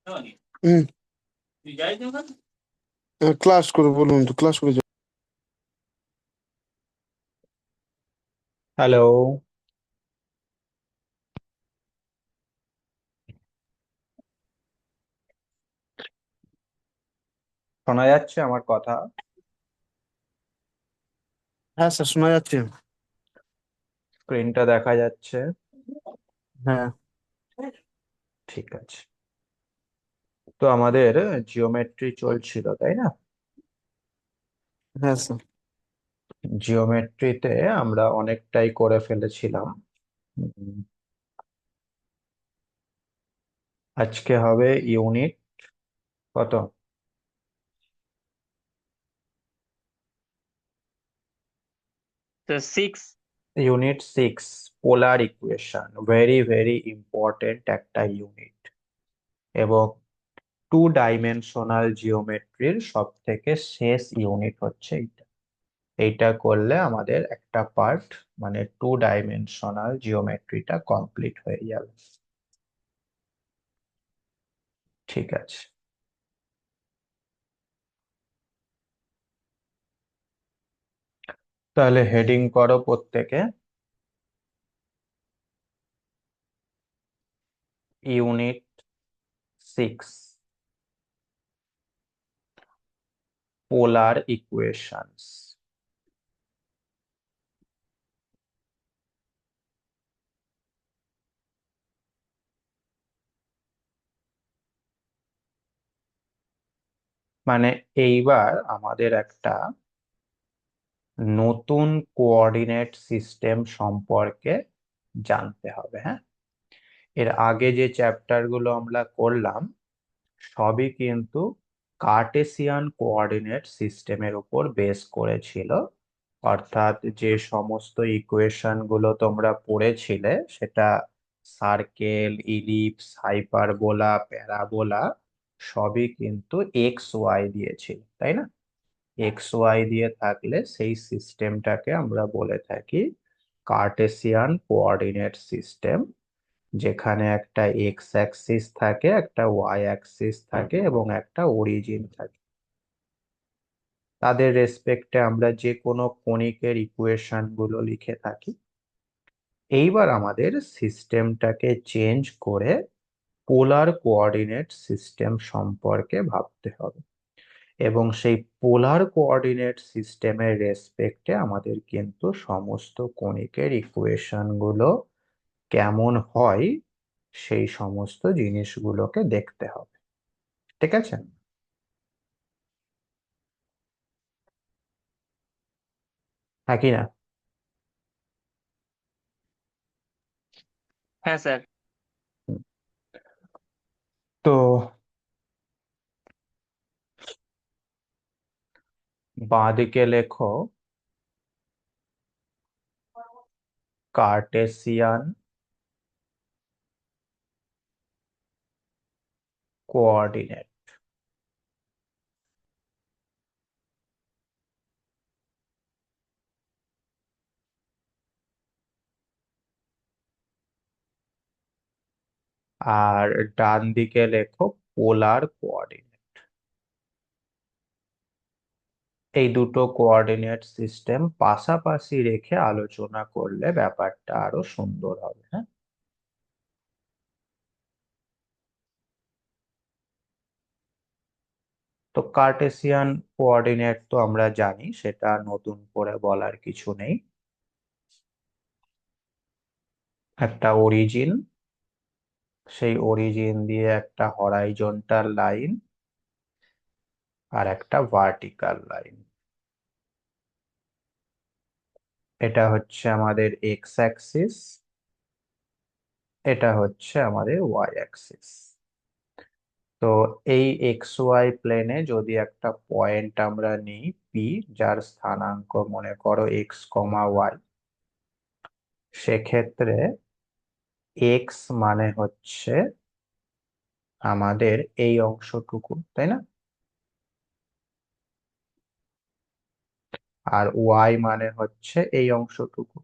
হুম। Class করে বলুন তো, ক্লাস করে হ্যালো। শোনা যাচ্ছে আমার কথা? হ্যাঁ স্যার, শোনা যাচ্ছে। স্ক্রিনটা দেখা যাচ্ছে? হ্যাঁ। ঠিক আছে। তো আমাদের জিওমেট্রি চলছিল, তাই না? হ্যাঁ স্যার। জিওমেট্রিতে আমরা অনেকটাই করে ফেলেছিলাম। উম, আজকে হবে ইউনিট কত? The six. Unit 6, polar equation. Very very important একটা ইউনিট, এবং টু ডাইমেনশনাল জিওমেট্রির সব থেকে শেষ ইউনিট হচ্ছে এটা। এইটা করলে আমাদের একটা পার্ট, মানে টু ডাইমেনশনাল জিওমেট্রিটা কমপ্লিট হয়ে যাবে। ঠিক আছে। তাহলে হেডিং করো প্রত্যেকে, ইউনিট 6, পোলার ইকুয়েশনস। মানে এইবার আমাদের একটা নতুন কোঅর্ডিনেট সিস্টেম সম্পর্কে জানতে হবে। হ্যাঁ, এর আগে যে চ্যাপ্টার গুলো আমরা করলাম সবই কিন্তু কার্টেসিয়ান কোঅর্ডিনেট সিস্টেমের উপর বেস করেছিল। অর্থাৎ যে সমস্ত ইকুয়েশন গুলো তোমরা পড়েছিলে, সেটা সার্কেল, ইলিপস, হাইপারবোলা, প্যারাবোলা, সবই কিন্তু এক্স ওয়াই দিয়েছিল, তাই না? এক্স ওয়াই দিয়ে থাকলে সেই সিস্টেমটাকে আমরা বলে থাকি কার্টেসিয়ান কোঅর্ডিনেট সিস্টেম, যেখানে একটা এক্স অ্যাক্সিস থাকে, একটা ওয়াই অ্যাক্সিস থাকে, এবং একটা অরিজিন থাকে। তাদের রেসপেক্টে আমরা যে কোনো কণিকের ইকুয়েশন গুলো লিখে থাকি। এইবার আমাদের সিস্টেমটাকে চেঞ্জ করে পোলার কোঅর্ডিনেট সিস্টেম সম্পর্কে ভাবতে হবে, এবং সেই পোলার কোঅর্ডিনেট সিস্টেমের রেসপেক্টে আমাদের কিন্তু সমস্ত কণিকের ইকুয়েশন গুলো কেমন হয় সেই সমস্ত জিনিসগুলোকে দেখতে হবে। ঠিক আছে? হ্যাঁ কি না? হ্যাঁ স্যার। হুম। তো বাঁদিকে লেখো কার্টেসিয়ান কোঅর্ডিনেট। আর ডান দিকে লেখো পোলার কোঅর্ডিনেট। এই দুটো কোঅর্ডিনেট সিস্টেম পাশাপাশি রেখে আলোচনা করলে ব্যাপারটা আরো সুন্দর হবে। হ্যাঁ, তো কার্টেসিয়ান কোঅর্ডিনেট তো আমরা জানি, সেটা নতুন করে বলার কিছু নেই। একটা অরিজিন, সেই অরিজিন দিয়ে একটা হরাইজন্টাল লাইন আর একটা ভার্টিক্যাল লাইন। এটা হচ্ছে আমাদের এক্স অ্যাক্সিস, এটা হচ্ছে আমাদের ওয়াই অ্যাক্সিস। তো এই এক্স ওয়াই প্লেনে যদি একটা পয়েন্ট আমরা নিই পি, যার স্থানাঙ্ক মনে করো এক্স কমা ওয়াই, সেক্ষেত্রে এক্স মানে হচ্ছে আমাদের এই অংশটুকু, তাই না? আর ওয়াই মানে হচ্ছে এই অংশটুকু।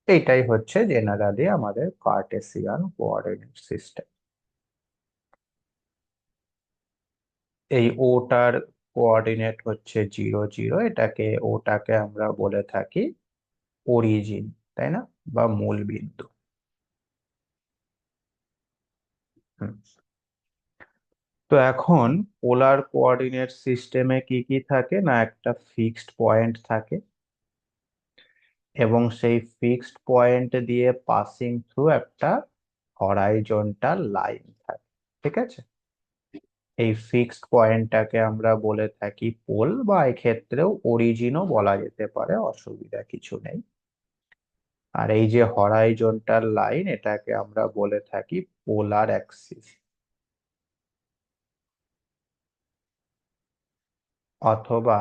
এইটাই হচ্ছে জেনারেলি আমাদের কার্টেসিয়ান কোঅর্ডিনেট সিস্টেম। এই ওটার কোঅর্ডিনেট হচ্ছে 0 0, ওটাকে আমরা বলে থাকি অরিজিন, তাই না, বা মূল বিন্দু। হুম। তো এখন পোলার কোঅর্ডিনেট সিস্টেমে কি কি থাকে না, একটা ফিক্সড পয়েন্ট থাকে এবং সেই ফিক্সড পয়েন্ট দিয়ে পাসিং থ্রু একটা হরাইজন্টাল লাইন থাকে। ঠিক আছে, এই ফিক্সড পয়েন্টটাকে আমরা বলে থাকি পোল, বা এক্ষেত্রেও অরিজিনও বলা যেতে পারে, অসুবিধা কিছু নেই। আর এই যে হরাইজন্টাল লাইন, এটাকে আমরা বলে থাকি পোলার অ্যাক্সিস অথবা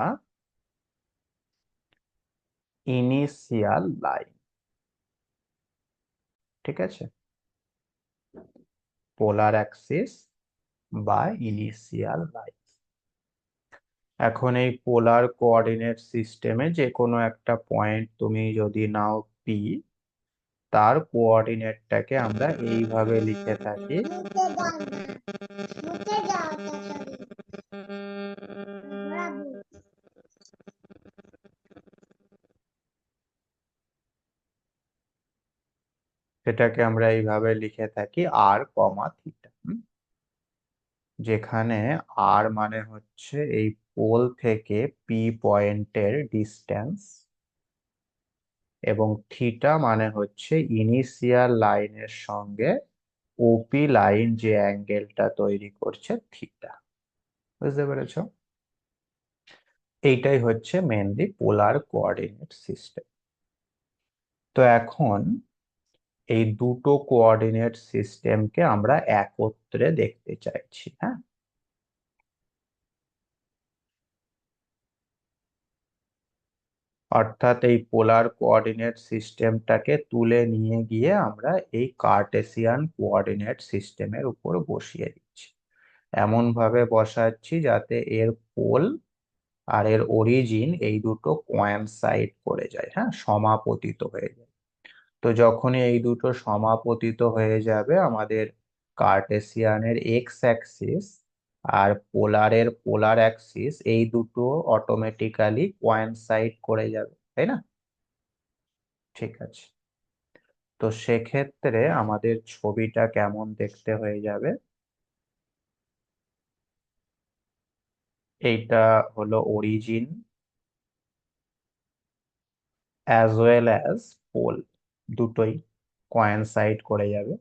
ইনিশিয়াল লাইন। ঠিক আছে, পোলার অ্যাক্সিস বা ইনিশিয়াল লাইন। এখন এই পোলার কোঅর্ডিনেট সিস্টেমে যে কোনো একটা পয়েন্ট তুমি যদি নাও পি, তার কোঅর্ডিনেটটাকে আমরা এইভাবে লিখে থাকি। সেটাকে আমরা এইভাবে লিখে থাকি আর কমা থিটা, যেখানে আর মানে হচ্ছে এই পোল থেকে পি পয়েন্টের ডিস্টেন্স, এবং থিটা মানে হচ্ছে ইনিশিয়াল লাইনের সঙ্গে ওপি লাইন যে অ্যাঙ্গেলটা তৈরি করছে, থিটা। বুঝতে পেরেছো? এইটাই হচ্ছে মেনলি পোলার কোঅর্ডিনেট সিস্টেম। তো এখন এই দুটো কোঅর্ডিনেট সিস্টেমকে আমরা একত্রে দেখতে চাইছি। হ্যাঁ, অর্থাৎ এই পোলার কোঅর্ডিনেট সিস্টেমটাকে তুলে নিয়ে গিয়ে আমরা এই কার্টেসিয়ান কোঅর্ডিনেট সিস্টেমের উপর বসিয়ে দিচ্ছি। এমন ভাবে বসাচ্ছি যাতে এর পোল আর এর অরিজিন এই দুটো কোয়েনসাইড করে যায়, হ্যাঁ, সমাপতিত হয়ে যায়। তো যখনই এই দুটো সমাপতিত হয়ে যাবে, আমাদের কার্টেসিয়ানের এক্স অ্যাক্সিস আর পোলারের পোলার অ্যাক্সিস এই দুটো অটোমেটিক্যালি কোয়েনসাইড করে যাবে, তাই না? ঠিক আছে, তো সেক্ষেত্রে আমাদের ছবিটা কেমন দেখতে হয়ে যাবে? এইটা হলো origin as well as pole, দুটোই কোয়েনসাইড করে যাবে।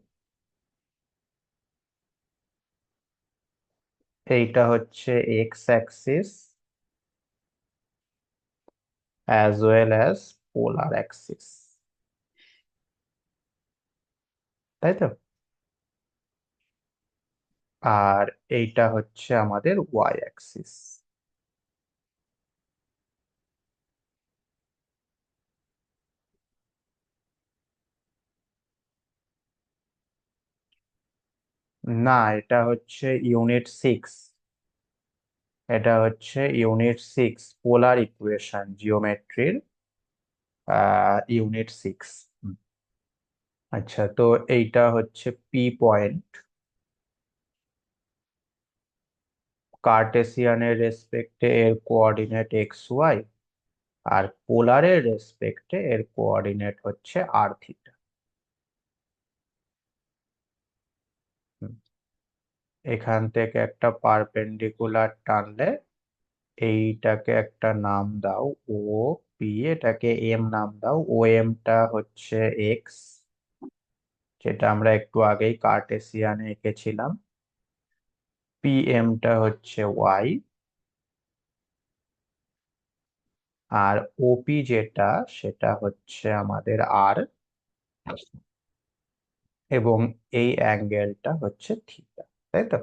এইটা হচ্ছে X axis as well as polar axis, তাই তো? আর এইটা হচ্ছে আমাদের ওয়াই অ্যাক্সিস। না, এটা হচ্ছে ইউনিট 6। এটা হচ্ছে ইউনিট 6 পোলার ইকুয়েশন জিওমেট্রির, ইউনিট 6। আচ্ছা, তো এইটা হচ্ছে পি পয়েন্ট, কার্টেসিয়ানের রেসপেক্টে এর কোঅর্ডিনেট এক্স ওয়াই, আর পোলারের রেসপেক্টে এর কোঅর্ডিনেট হচ্ছে আর থিটা। এখান থেকে একটা পারপেন্ডিকুলার টানলে এইটাকে একটা নাম দাও ও পি, এটাকে এম নাম দাও। ও এমটা হচ্ছে এক্স, যেটা আমরা একটু আগেই কার্টেসিয়ানে এঁকেছিলাম। পি এমটা হচ্ছে ওয়াই, আর ওপি যেটা, সেটা হচ্ছে আমাদের আর, এবং এই অ্যাঙ্গেলটা হচ্ছে থিটা, তাই তো?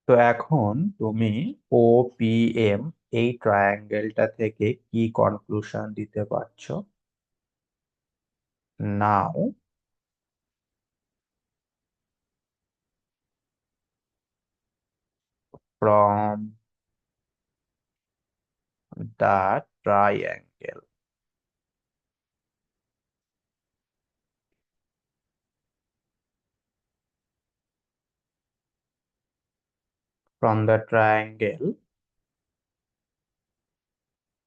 তো এখন তুমি ও পি এম এই ট্রায়াঙ্গেলটা থেকে কি কনক্লুশন দিতে পারছো? নাও from the triangle, from the triangle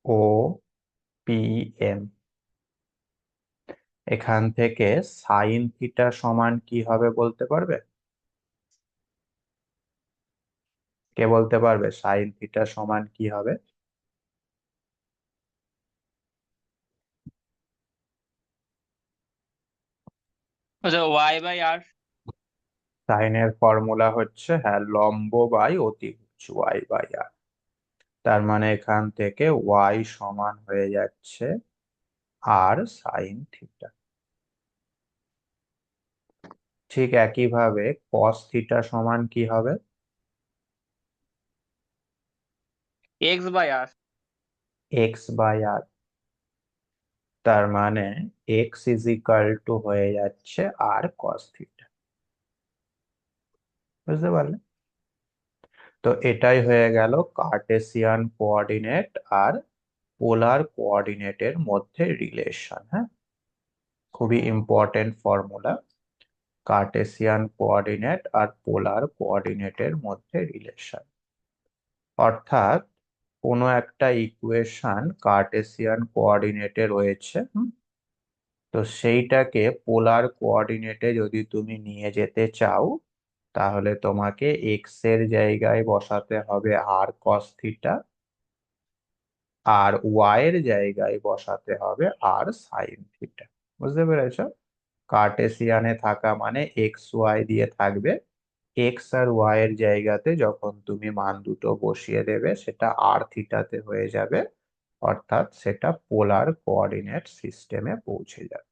OPM, এখান থেকে সাইন থিটা সমান কি হবে বলতে পারবে? কে বলতে পারবে সাইন থিটা সমান কি হবে? আচ্ছা, y/r। সাইনের ফর্মুলা হচ্ছে, হ্যাঁ, লম্ব বাই অতিভুজ, y/r। তার মানে এখান থেকে y সমান হয়ে যাচ্ছে আর সাইন থিটা। ঠিক একইভাবে cos থিটা সমান কি হবে? x/r। x/r। তার মানে x ইজ ইকাল টু হয়ে যাচ্ছে আর cos থিটা। বুঝতে পারলে? তো এটাই হয়ে গেল কার্টেসিয়ান কোঅর্ডিনেট আর পোলার কোঅর্ডিনেটের মধ্যে রিলেশন। হ্যাঁ, খুবই ইম্পর্টেন্ট ফর্মুলা, কার্টেসিয়ান কোঅর্ডিনেট আর পোলার কোঅর্ডিনেটের মধ্যে রিলেশন। অর্থাৎ কোনো একটা ইকুয়েশন কার্টেসিয়ান কোঅর্ডিনেটে রয়েছে, তো সেইটাকে পোলার কোঅর্ডিনেটে যদি তুমি নিয়ে যেতে চাও, তাহলে তোমাকে এক্স এর জায়গায় বসাতে হবে আর কস থিটা, আর ওয়াই এর জায়গায় বসাতে হবে আর সাইন থিটা। বুঝতে পেরেছো? কার্টেসিয়ানে থাকা মানে এক্স ওয়াই দিয়ে থাকবে, এক্স আর ওয়াই এর জায়গাতে যখন তুমি মান দুটো বসিয়ে দেবে সেটা আর থিটাতে হয়ে যাবে, অর্থাৎ সেটা পোলার কোঅর্ডিনেট সিস্টেমে পৌঁছে যাবে।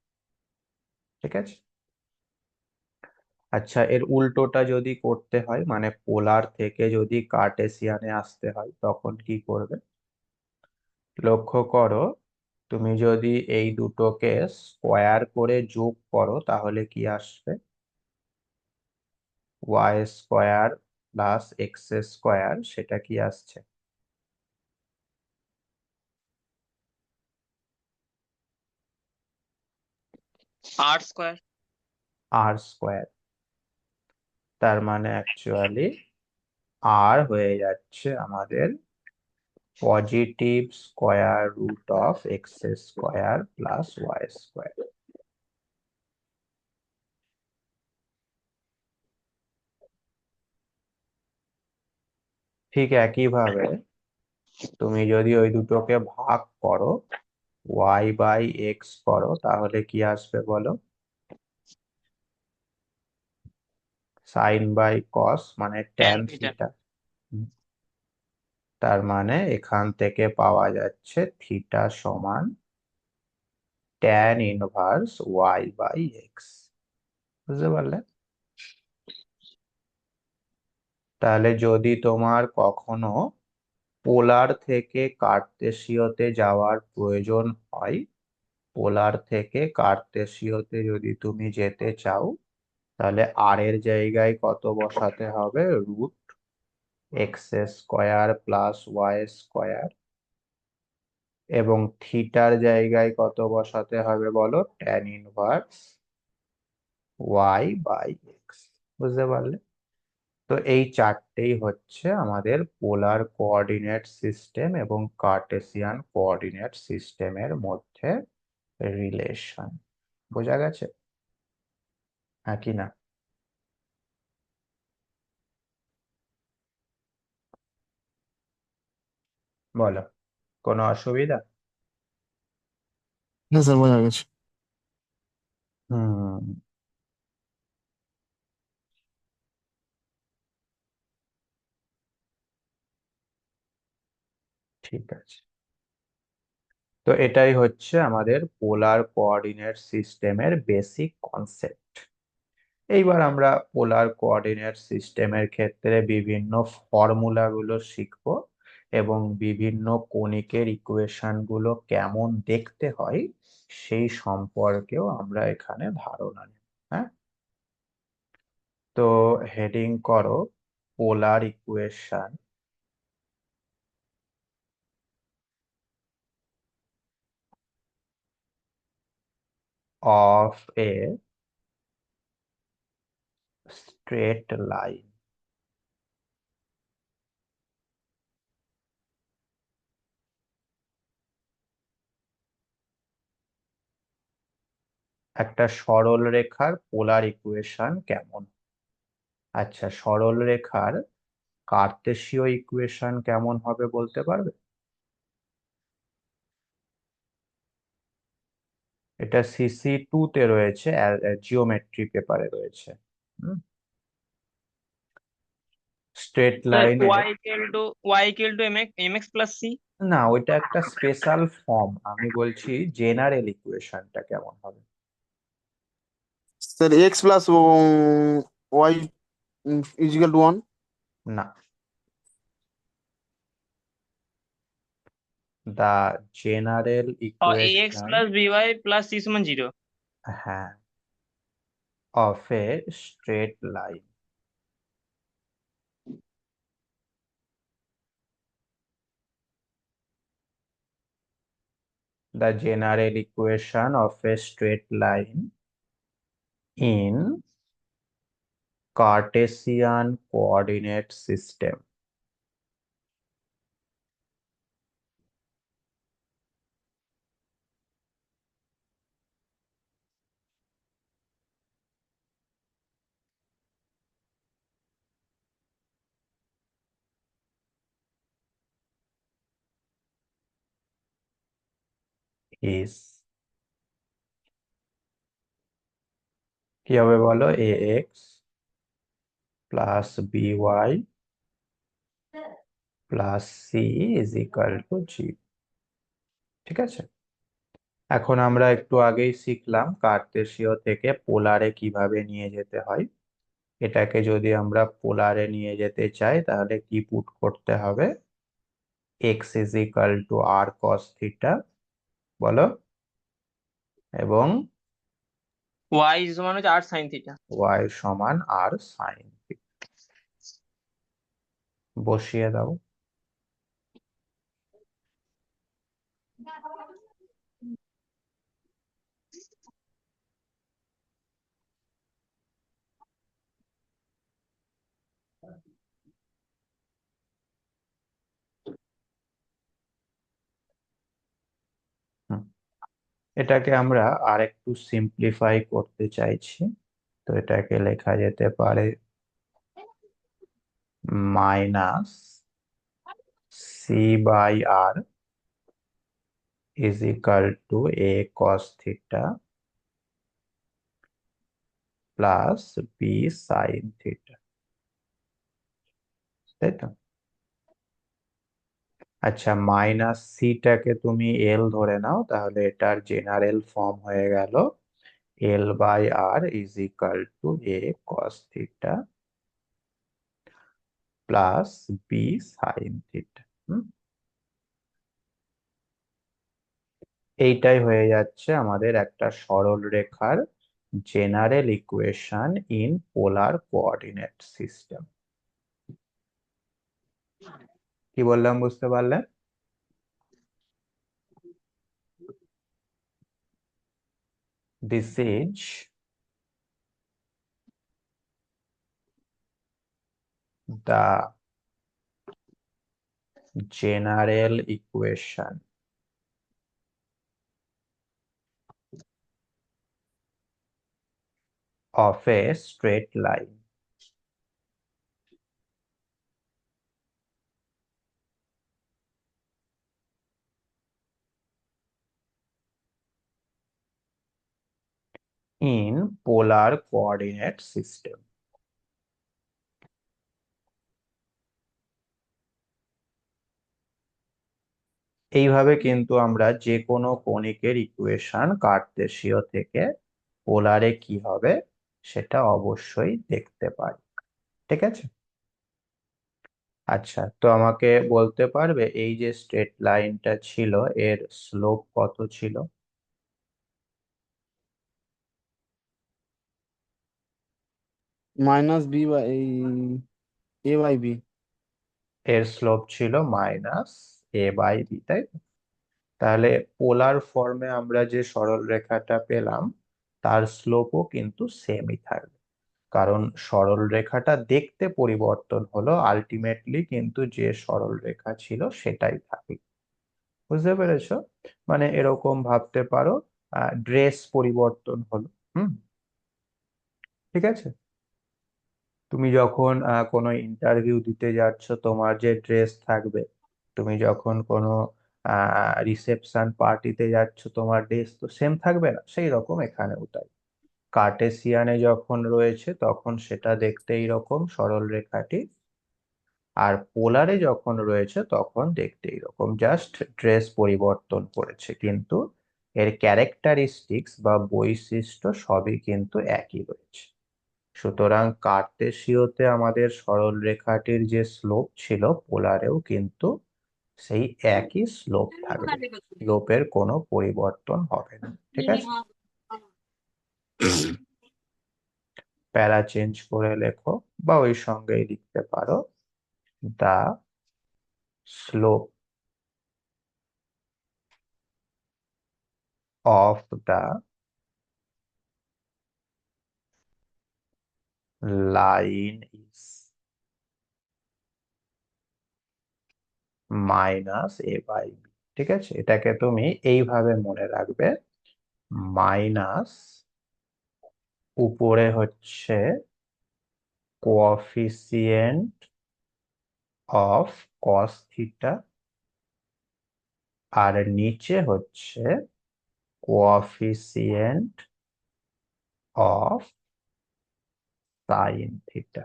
ঠিক আছে? আচ্ছা, এর উল্টোটা যদি করতে হয়, মানে পোলার থেকে যদি কার্টেসিয়ানে আসতে হয়, তখন কি করবে? লক্ষ্য করো, তুমি যদি এই দুটোকে স্কোয়ার করে যোগ করো তাহলে কি আসবে? Y square plus X square, সেটা কি আসছে? r²। R square. তার মানে অ্যাকচুয়ালি আর হয়ে যাচ্ছে আমাদের positive square root of X square plus Y square. ঠিক একইভাবে তুমি যদি ওই দুটোকে ভাগ করো, ওয়াই বাই এক্স করো, তাহলে কি আসবে বলো? সাইন বাই কস মানে tan ট্যান থিটা। থিটা। তার মানে এখান থেকে পাওয়া যাচ্ছে থিটা সমান tan inverse Y by X. বুঝতে পারলে? তাহলে যদি তোমার কখনো পোলার থেকে কার্তেশীয়তে যাওয়ার প্রয়োজন হয়, পোলার থেকে কার্তেশীয়তে যদি তুমি যেতে চাও, তাহলে আর এর জায়গায় কত বসাতে হবে? Root X square plus Y square. এবং থিটার জায়গায় কত বসাতে হবে বলো? Tan inverse Y by X. বুঝতে পারলে? তো এই চারটেই হচ্ছে আমাদের পোলার কোঅর্ডিনেট সিস্টেম এবং কার্টেসিয়ান কোঅর্ডিনেট সিস্টেমের মধ্যে রিলেশন। বোঝা গেছে? হ্যাঁ কি না? বলো, কোনো অসুবিধা? না স্যার, বোঝা গেছে। হুম, ঠিক আছে। তো এটাই হচ্ছে আমাদের পোলার কোঅর্ডিনেট সিস্টেমের বেসিক কনসেপ্ট। এইবার আমরা পোলার কোঅর্ডিনেট সিস্টেমের ক্ষেত্রে বিভিন্ন ফর্মুলা গুলো শিখবো এবং বিভিন্ন কণিকের ইকুয়েশন গুলো কেমন দেখতে হয় সেই সম্পর্কেও আমরা এখানে ধারণা নেব। হ্যাঁ, তো হেডিং করো polar equation of a straight line. একটা সরল রেখার পোলার ইকুয়েশন কেমন? আচ্ছা, সরল রেখার কার্তেশীয় ইকুয়েশন কেমন হবে বলতে পারবে? এটা CC2 তে রয়েছে, জিওমেট্রি পেপারে রয়েছে। স্ট্রেট লাইনে y equal to mx plus c. না, ওইটা একটা স্পেশাল ফর্ম। আমি বলছি জেনারেল ইকুয়েশনটা কেমন হবে। Sir X plus Y equal to 1। না, দা জেনারেল और ax equation, plus by plus c সমান 0। হ্যাঁ, of a straight line. The general equation of a straight line in Cartesian coordinate system is, কি হবে বলো, ax plus by plus c is equal to g। ঠিক আছে, এখন আমরা একটু আগেই শিখলাম কার্তেশীয় থেকে পোলারে কিভাবে নিয়ে যেতে হয়। এটাকে যদি আমরা পোলারে নিয়ে যেতে চাই তাহলে কি পুট করতে হবে? x is equal to r cos theta, বলো, এবং y সমান হচ্ছে r sin থিটা। y সমান r sin theta। বসিয়ে দাও। হুম, এটাকে আমরা আরেকটু সিম্পলিফাই করতে চাইছি। তো এটাকে লেখা যেতে পারে minus C by R is equal to A cos theta plus B sine theta, তাই তো? আচ্ছা, মাইনাস সিটাকে তুমি এল ধরে নাও, তাহলে এটার জেনারেল ফর্ম হয়ে গেল L by R is equal to A cos theta plus B sine theta. এইটাই হয়ে যাচ্ছে আমাদের একটা সরল রেখার general equation in polar coordinate system. কি বললাম বুঝতে পারলে? This is the general equation of a straight line in polar coordinate system। এইভাবে কিন্তু আমরা যে কোনো কণিকের ইকুয়েশন কার্তেশীয় থেকে পোলারে কি হবে সেটা অবশ্যই দেখতে পারি। ঠিক আছে, আচ্ছা, তো আমাকে বলতে পারবে এই যে স্ট্রেট লাইনটা ছিল এর স্লোপ কত ছিল? Minus B by A by B. এর স্লোপ ছিল মাইনাস এ বাই বি, তাই তো? তাহলে পোলার ফর্মে আমরা যে সরল রেখাটা পেলাম তার স্লোপও কিন্তু সেমই থাকবে, কারণ সরল রেখাটা দেখতে পরিবর্তন হলো, আলটিমেটলি কিন্তু যে সরল রেখা ছিল সেটাই থাকবে। বুঝতে পেরেছো? মানে এরকম ভাবতে পারো, ড্রেস পরিবর্তন হলো। হুম। ঠিক আছে। তুমি যখন কোনো ইন্টারভিউ দিতে যাচ্ছ, তোমার যে ড্রেস থাকবে, তুমি যখন কোনো রিসেপশন পার্টিতে যাচ্ছ, তোমার ড্রেস তো সেম থাকবে না, সেই রকম এখানেও তাই। কার্টেসিয়ানে যখন রয়েছে তখন সেটা দেখতে এইরকম সরল রেখাটি, আর পোলারে যখন রয়েছে তখন দেখতে এইরকম, জাস্ট ড্রেস পরিবর্তন করেছে, কিন্তু এর ক্যারেক্টারিস্টিক্স বা বৈশিষ্ট্য সবই কিন্তু একই রয়েছে। সুতরাং কার্তেশীয়তে আমাদের সরল রেখাটির যে স্লোপ ছিল, পোলারেও কিন্তু সেই একই স্লোপ থাকবে, স্লোপের কোনো পরিবর্তন হবে না। ঠিক আছে। প্যারা চেঞ্জ করে লেখো, বা ওই সঙ্গেই লিখতে পারো, the slope of the line is minus A by B. ঠিক আছে, এটাকে তুমি এইভাবে মনে রাখবে, মাইনাস উপরে হচ্ছে কোঅফিসিয়েন্ট অফ কস থিটা, আর নিচে হচ্ছে কোঅফিসিয়েন্ট অফ সাইন থিটা।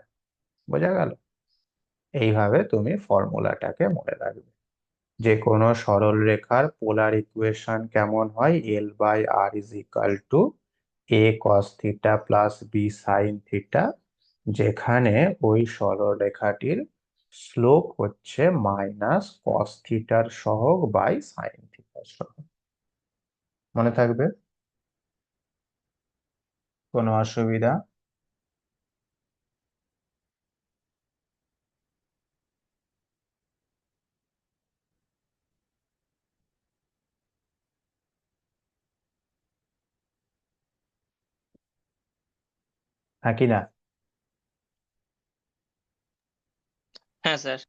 বোঝা গেল? এইভাবে তুমি ফর্মুলাটাকে মনে রাখবে। যে কোনো সরল রেখার পোলার ইকুয়েশন কেমন হয়, L by R is equal to A cos theta plus B sine theta, যেখানে ওই সরল রেখাটির স্লোপ হচ্ছে মাইনাস কস থিটার সহগ বাই সাইন থিটার সহগ। মনে থাকবে? কোনো অসুবিধা? হ্যাঁ কি না? হ্যাঁ স্যার।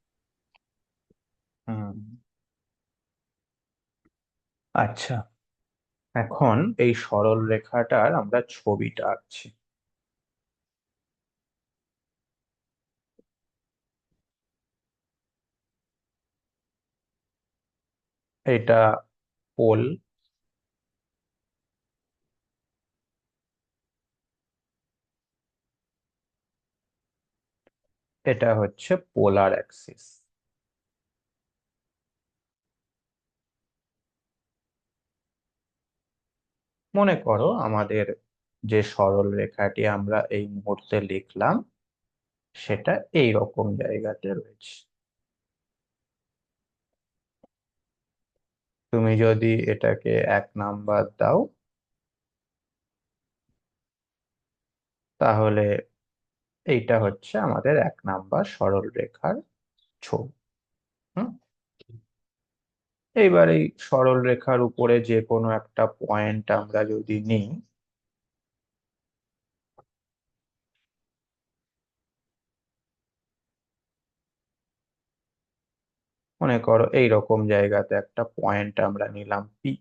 হুম। আচ্ছা, এখন এই সরল রেখাটার আমরা ছবিটা আঁকছি। এটা পোল, এটা হচ্ছে পোলার অ্যাক্সিস। মনে করো আমাদের যে সরল রেখাটি আমরা এই মুহূর্তে লিখলাম, সেটা এই রকম জায়গাতে রয়েছে। তুমি যদি এটাকে 1 নাম্বার দাও, তাহলে এইটা হচ্ছে আমাদের 1 নাম্বার সরল রেখার ছবি। হুম। এইবার এই সরল রেখার উপরে যে কোনো একটা পয়েন্ট আমরা যদি নিই, মনে করো এই রকম জায়গাতে একটা পয়েন্ট আমরা নিলাম পি।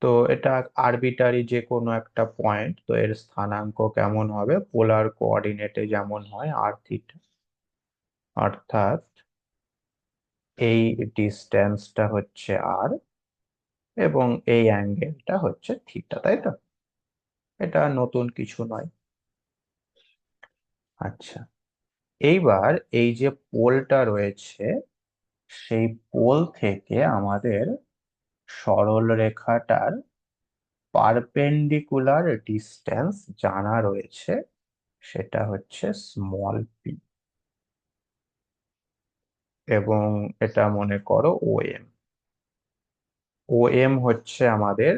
তো এটা আরবিটারি যে কোনো একটা পয়েন্ট, তো এর স্থানাঙ্ক কেমন হবে, পোলার কোঅর্ডিনেটে যেমন হয় আর থিটা, অর্থাৎ এই ডিস্টেন্সটা হচ্ছে আর, এবং এই অ্যাঙ্গেলটা হচ্ছে থিটা, তাই তো? এটা নতুন কিছু নয়। আচ্ছা, এইবার এই যে পোলটা রয়েছে, সেই পোল থেকে আমাদের সরল রেখাটার পারপেন্ডিকুলার ডিস্টেন্স জানা রয়েছে, সেটা হচ্ছে স্মল পি, এবং এটা মনে করো ও এম। ও এম হচ্ছে আমাদের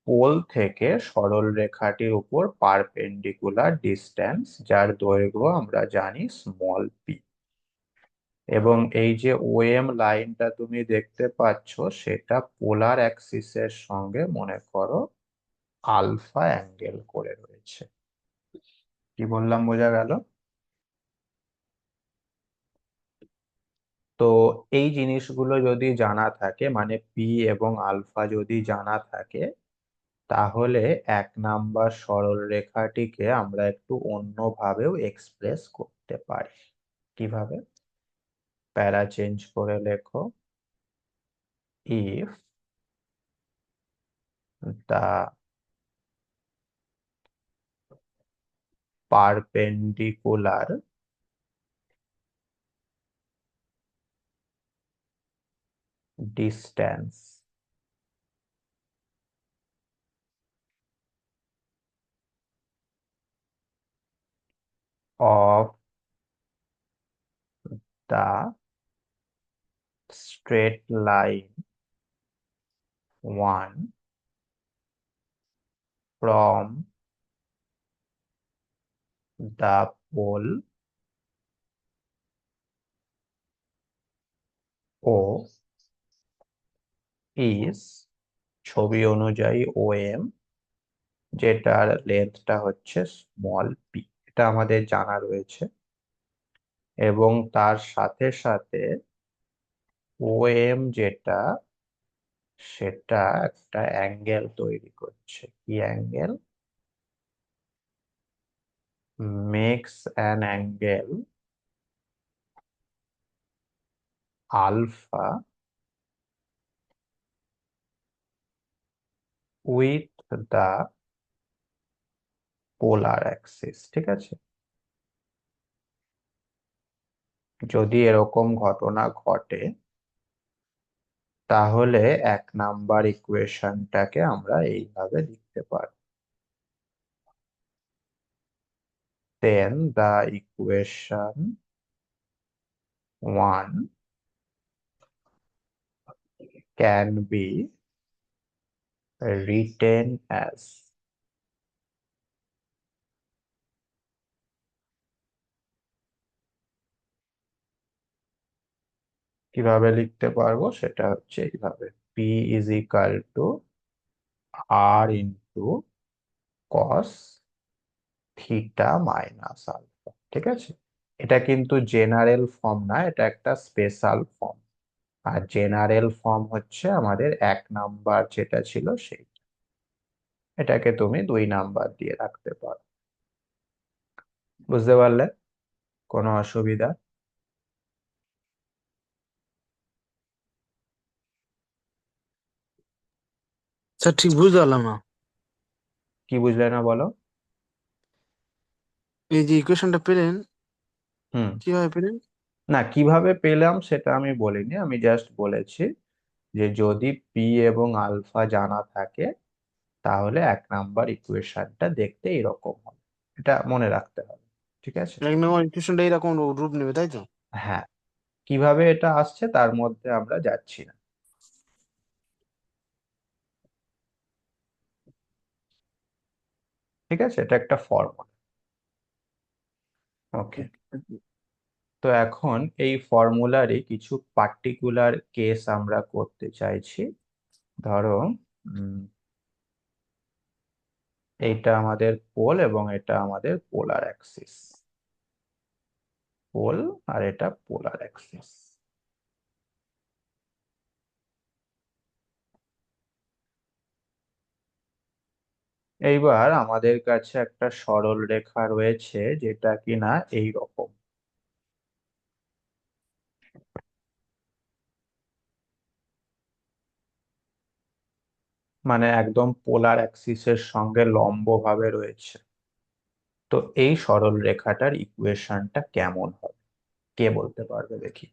পোল থেকে সরল রেখাটির উপর পারপেন্ডিকুলার ডিস্টেন্স, যার দৈর্ঘ্য আমরা জানি স্মল পি। এবং এই যে ও এম লাইনটা তুমি দেখতে পাচ্ছ, সেটা পোলার অ্যাক্সিসের সঙ্গে মনে করো আলফা অ্যাঙ্গেল করে রয়েছে। কি বললাম, বোঝা গেল? তো এই জিনিসগুলো যদি জানা থাকে, মানে পি এবং আলফা যদি জানা থাকে, তাহলে 1 নাম্বার সরল রেখাটিকে আমরা একটু অন্যভাবেও এক্সপ্রেস করতে পারি। কিভাবে? প্যারা চেঞ্জ করে লেখো, if the perpendicular distance of the straight line 1 from the pole O is ছবি অনুযায়ী OM, যেটার লেন্থটা হচ্ছে স্মল পি, এটা আমাদের জানা রয়েছে। এবং তার সাথে সাথে OM যেটা, সেটা একটা অ্যাঙ্গেল তৈরি করছে। কি angle? Makes an angle alpha with the polar axis. ঠিক আছে, যদি এরকম ঘটনা ঘটে তাহলে 1 নাম্বার ইকুয়েশনটাকে আমরা এইভাবে লিখতে পারি। Then the equation 1 can be written as কিভাবে লিখতে পারবো সেটা হচ্ছে এইভাবে, P is equal to R into cos theta minus alpha. ঠিক আছে, এটা কিন্তু জেনারেল ফর্ম না, এটা একটা স্পেশাল ফর্ম। আর জেনারেল ফর্ম হচ্ছে আমাদের 1 নাম্বার যেটা ছিল সেই, এটাকে তুমি 2 নাম্বার দিয়ে রাখতে পারো। বুঝতে পারলে? কোনো অসুবিধা? স্যার ঠিক বুঝতে পারলাম না। কি বুঝলে না বলো? এই যে ইকুয়েশনটা পেলেন, হুম। কিভাবে পেলেন? না, কিভাবে পেলাম সেটা আমি বলিনি, আমি জাস্ট বলেছি যে যদি পি এবং আলফা জানা থাকে তাহলে 1 নাম্বার ইকুয়েশনটা দেখতে এরকম হবে, এটা মনে রাখতে হবে। ঠিক আছে? 1 নম্বর ইকুয়েশনটা এরকম রূপ নেবে, তাই তো? হ্যাঁ, কিভাবে এটা আসছে তার মধ্যে আমরা যাচ্ছি না। ঠিক আছে, এটা একটা ফর্মুলা। ওকে, তো এখন এই ফর্মুলারই কিছু পার্টিকুলার কেস আমরা করতে চাইছি। ধরো এইটা আমাদের পোল এবং এটা আমাদের পোলার অ্যাক্সিস, পোল আর এটা পোলার অ্যাক্সিস। এইবার আমাদের কাছে একটা সরল রেখা রয়েছে যেটা কিনা এই রকম, মানে একদম পোলার অ্যাক্সিসের সঙ্গে লম্ব ভাবে রয়েছে। তো এই সরল রেখাটার ইকুয়েশনটা কেমন হবে, কে বলতে পারবে দেখি?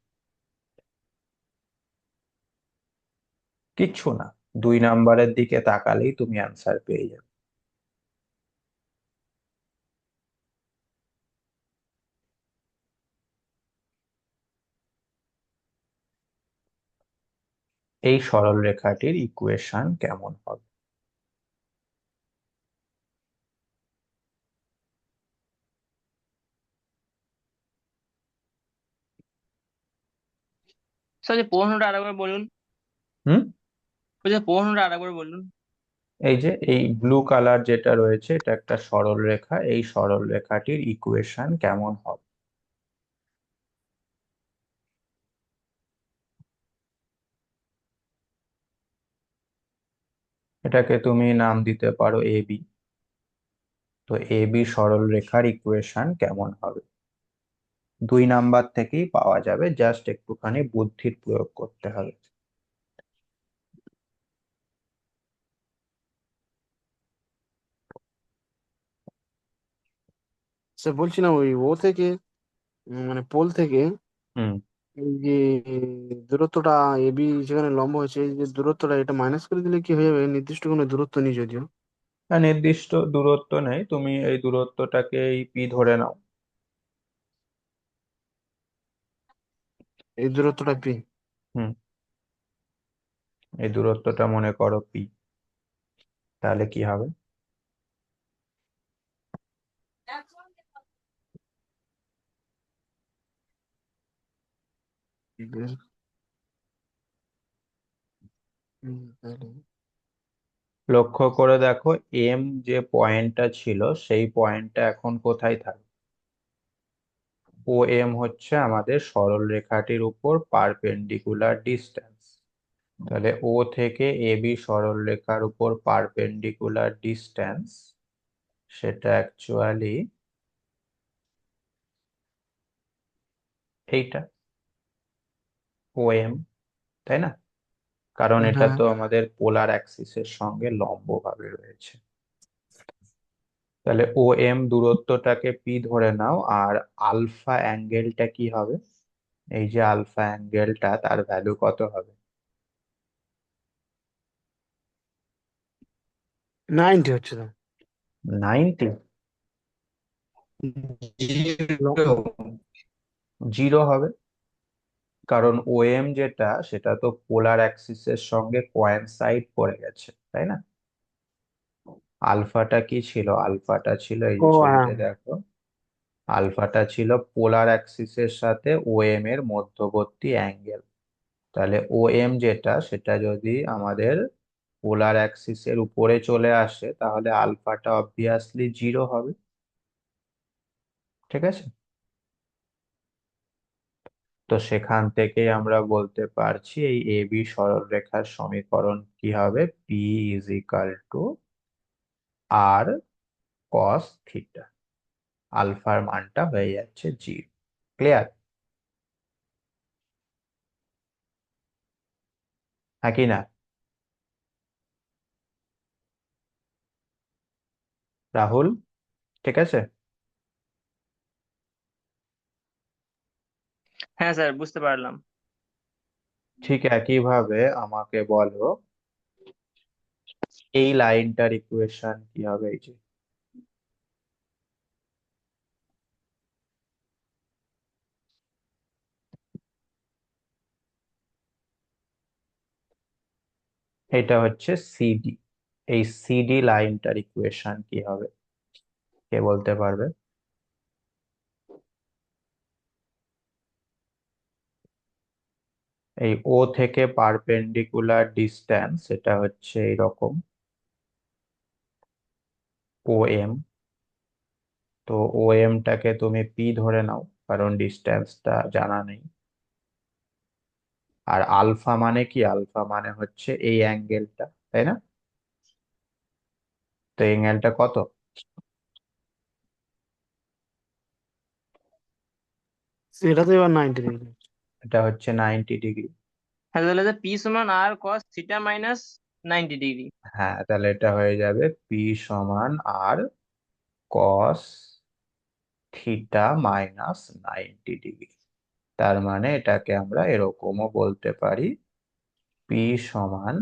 কিচ্ছু না, 2 নাম্বারের দিকে তাকালেই তুমি অ্যান্সার পেয়ে যাবে। এই সরল রেখাটির ইকুয়েশন কেমন হবে? স্যার যে প্রশ্নটা আরেকবার বলুন। হুম, ওই যে প্রশ্নটা আরেকবার বলুন। এই যে এই ব্লু কালার যেটা রয়েছে এটা একটা সরল রেখা, এই সরল রেখাটির ইকুয়েশন কেমন হবে? এটাকে তুমি নাম দিতে পারো এবি। তো এবি সরল রেখার ইকুয়েশন কেমন হবে? 2 নাম্বার থেকেই পাওয়া যাবে, জাস্ট একটুখানি বুদ্ধির প্রয়োগ করতে হবে। সে বলছিলাম ওই ও থেকে মানে পোল থেকে হুম। এই যে দূরত্বটা এবি যেখানে লম্ব হয়েছে, এই যে দূরত্বটা এটা মাইনাস করে দিলে কি হয়ে যাবে? নির্দিষ্ট কোনো দূরত্ব নেই যদিও। আর নির্দিষ্ট দূরত্ব নেই, তুমি এই দূরত্বটাকে এই পি ধরে নাও। এই দূরত্বটা পি। হুম। এই দূরত্বটা মনে করো পি। তাহলে কি হবে? লক্ষ্য করে দেখো, এম যে পয়েন্টটা ছিল সেই পয়েন্টটা এখন কোথায় থাকে? ও এম হচ্ছে আমাদের সরল রেখাটির উপর পারপেন্ডিকুলার ডিস্টেন্স। তাহলে ও থেকে এবি সরল রেখার উপর পারপেন্ডিকুলার ডিস্টেন্স, সেটা অ্যাকচুয়ালি এইটা ও এম, তাই না? কারণ এটা হ্যাঁ, তো আমাদের পোলার অ্যাক্সিসের সঙ্গে লম্ব ভাবে রয়েছে। তাহলে ও এম দূরত্বটাকে পি ধরে নাও, আর আলফা অ্যাঙ্গেলটা কি হবে? এই যে আলফা অ্যাঙ্গেলটা, তার ভ্যালু কত হবে? 90 হচ্ছে তো। 90? ল- জিরো। জিরো হবে, কারণ ও এম যেটা, সেটা তো পোলার অ্যাক্সিসের সঙ্গে কোয়েনসাইড করে গেছে, তাই না? আলফাটা কি ছিল? আলফাটা ছিল, এই ও যে হ্যাঁ, ছবিতে দেখো, আলফাটা ছিল পোলার অ্যাক্সিসের সাথে ও এম এর মধ্যবর্তী অ্যাঙ্গেল। তাহলে ও এম যেটা, সেটা যদি আমাদের পোলার অ্যাক্সিসের উপরে চলে আসে, তাহলে আলফাটা অবভিয়াসলি জিরো হবে। ঠিক আছে? তো সেখান থেকে আমরা বলতে পারছি এই এ বি সরলরেখার সমীকরণ কি হবে? P is equal to R cos theta. আলফার মানটা হয়ে যাচ্ছে জিরো। ক্লিয়ার? হ্যাঁ কি না, রাহুল? ঠিক আছে। হ্যাঁ স্যার, বুঝতে পারলাম। ঠিক একইভাবে আমাকে বলো, এই লাইনটার ইকুয়েশন কি হবে? এই যে এটা হচ্ছে সিডি। এই সিডি লাইনটার ইকুয়েশন কি হবে? কে বলতে পারবে? এই ও থেকে পারপেন্ডিকুলার ডিস্টেন্স, এটা হচ্ছে এরকম ও এম। তো ও এমটাকে তুমি পি ধরে নাও, কারণ ডিস্টেন্সটা জানা নেই। আর আলফা মানে কি? আলফা মানে হচ্ছে এই অ্যাঙ্গেলটা, তাই না? তো এই অ্যাঙ্গেলটা কত? এটা তো এবার 90 ডিগ্রি। এটা হচ্ছে 90 ডিগ্রি। হ্যাঁ, তাহলে পি সমান আর কস থিটা মাইনাস 90 ডিগ্রি। হ্যাঁ, তাহলে এটা হয়ে যাবে পি সমান আর কস থিটা মাইনাস 90 ডিগ্রি। তার মানে এটাকে আমরা এরকমও বলতে পারি, পি সমান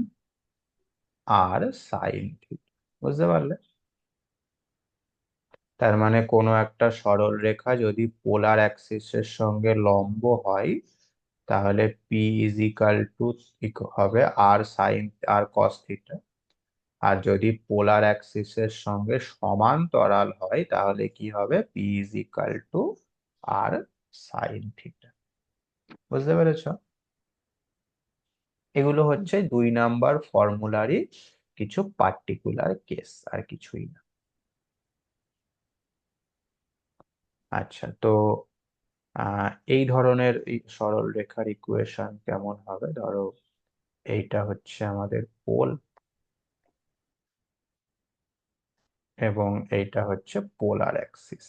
আর সাইন থিটা। বুঝতে পারলে? তার মানে কোনো একটা সরল রেখা যদি পোলার অ্যাক্সিসের সঙ্গে লম্ব হয়, তাহলে পি ইজ ইকাল টু হবে আর সাইন আর কস থিটা। আর যদি পোলার অ্যাক্সিসের সঙ্গে সমান্তরাল হয়, তাহলে কি হবে? P is equal to R sine theta. বুঝতে পেরেছ? এগুলো হচ্ছে 2 নাম্বার ফর্মুলারই কিছু পার্টিকুলার কেস, আর কিছুই না। আচ্ছা, তো এই ধরনের এই সরল রেখার ইকুয়েশন কেমন হবে? ধরো এইটা হচ্ছে আমাদের পোল, এবং এইটা হচ্ছে পোলার অ্যাক্সিস।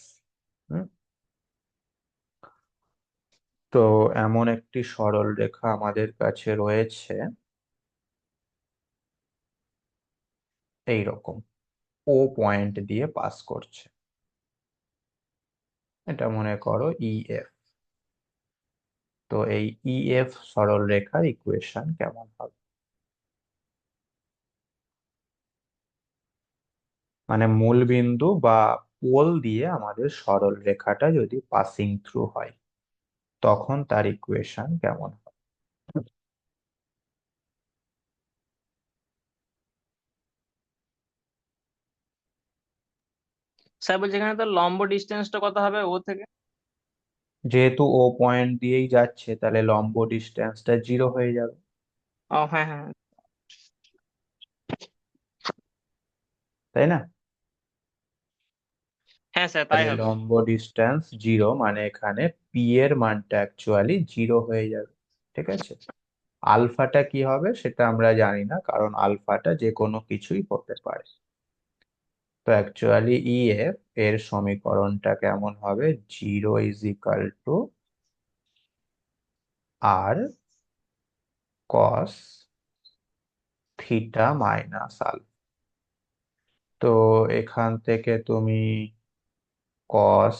তো এমন একটি সরল রেখা আমাদের কাছে রয়েছে এইরকম, ও পয়েন্ট দিয়ে পাস করছে, এটা মনে করো ইএফ। তো এই ইএফ সরল রেখার ইকুয়েশন কেমন হবে? মানে মূল বিন্দু বা পোল দিয়ে আমাদের সরল রেখাটা যদি পাসিং থ্রু হয় তখন তার ইকুয়েশন কেমন হবে? স্যার বলছে এখানে তো লম্ব ডিস্টেন্সটা কত হবে ও থেকে? যেহেতু ও পয়েন্ট দিয়েই যাচ্ছে তাহলে লম্ব ডিস্টেন্সটা 0 হয়ে যাবে, ও হ্যাঁ হ্যাঁ। তাই না? হ্যাঁ স্যার তাই তাহলে হবে। লম্ব ডিস্টেন্স 0 মানে এখানে পি এর মানটা অ্যাকচুয়ালি 0 হয়ে যাবে। ঠিক আছে, আলফাটা কি হবে সেটা আমরা জানি না, কারণ আলফাটা যে কোনো কিছুই হতে পারে। তো অ্যাকচুয়ালি ইএফ এর সমীকরণটা কেমন হবে? 0 = আর কস থিটা মাইনাস আলফা। তো এখান থেকে তুমি কস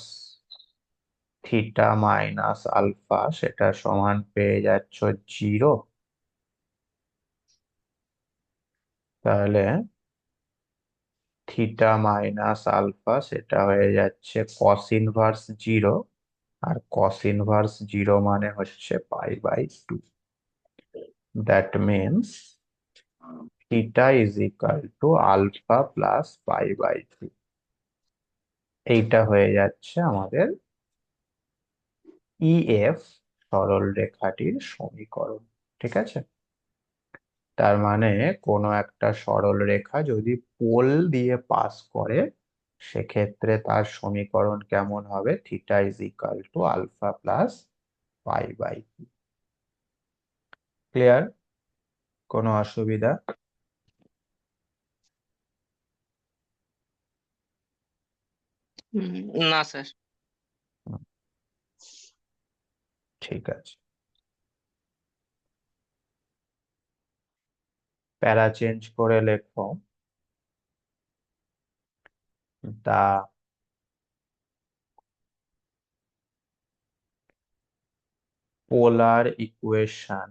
থিটা মাইনাস আলফা সেটা সমান পেয়ে যাচ্ছ 0। তাহলে থিটা মাইনাস আলফা সেটা হয়ে যাচ্ছে কস ইনভার্স 0, আর কস ইনভার্স 0 মানে হচ্ছে π/2। That means theta alpha plus π/2। এইটা হয়ে যাচ্ছে আমাদের ইএফ সরল রেখাটির সমীকরণ। ঠিক আছে, তার মানে কোনো একটা সরল রেখা যদি পোল দিয়ে পাস করে সেক্ষেত্রে তার সমীকরণ কেমন হবে? Theta alpha plus π/2। ক্লিয়ার? কোনো অসুবিধা? না স্যার। হুম, ঠিক আছে, প্যারা চেঞ্জ করে লেখো the polar equation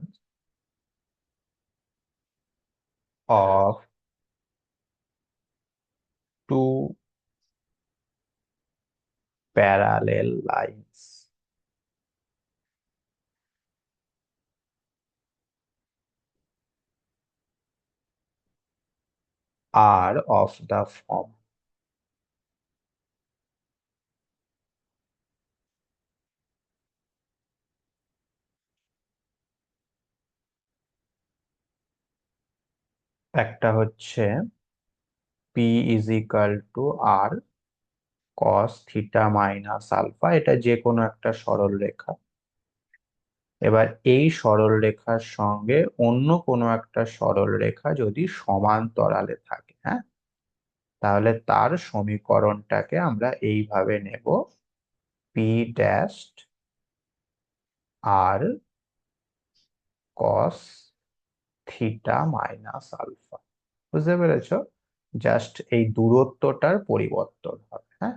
of two parallel lines are of the form। একটা হচ্ছে P r cos theta minus alpha, এটা যে কোনো একটা সরল রেখা। এবার এই সরল রেখার সঙ্গে অন্য কোনো একটা সরল রেখা যদি সমান্তরালে থাকে, হ্যাঁ, তাহলে তার সমীকরণটাকে আমরা এইভাবে নেব: পি ড্যাশ আর কস থিটা মাইনাস আলফা। বুঝতে পেরেছো? জাস্ট এই দূরত্বটার পরিবর্তন হবে, হ্যাঁ।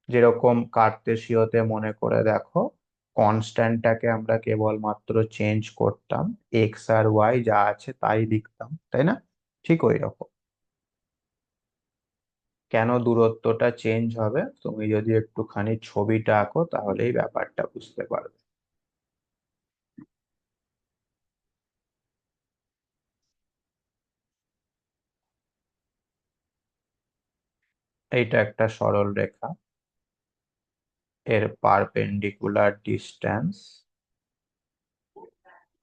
যেরকম কার্তেশীয়তে মনে করে দেখো, কনস্ট্যান্টটাকে আমরা কেবলমাত্র চেঞ্জ করতাম, এক্স আর ওয়াই যা আছে তাই লিখতাম, তাই না? ঠিক ওই রকম। কেন দূরত্বটা চেঞ্জ হবে তুমি যদি একটুখানি ছবিটা আঁকো তাহলেই ব্যাপারটা বুঝতে পারবে। এইটা একটা সরল রেখা, এর পারপেন্ডিকুলার ডিস্টেন্স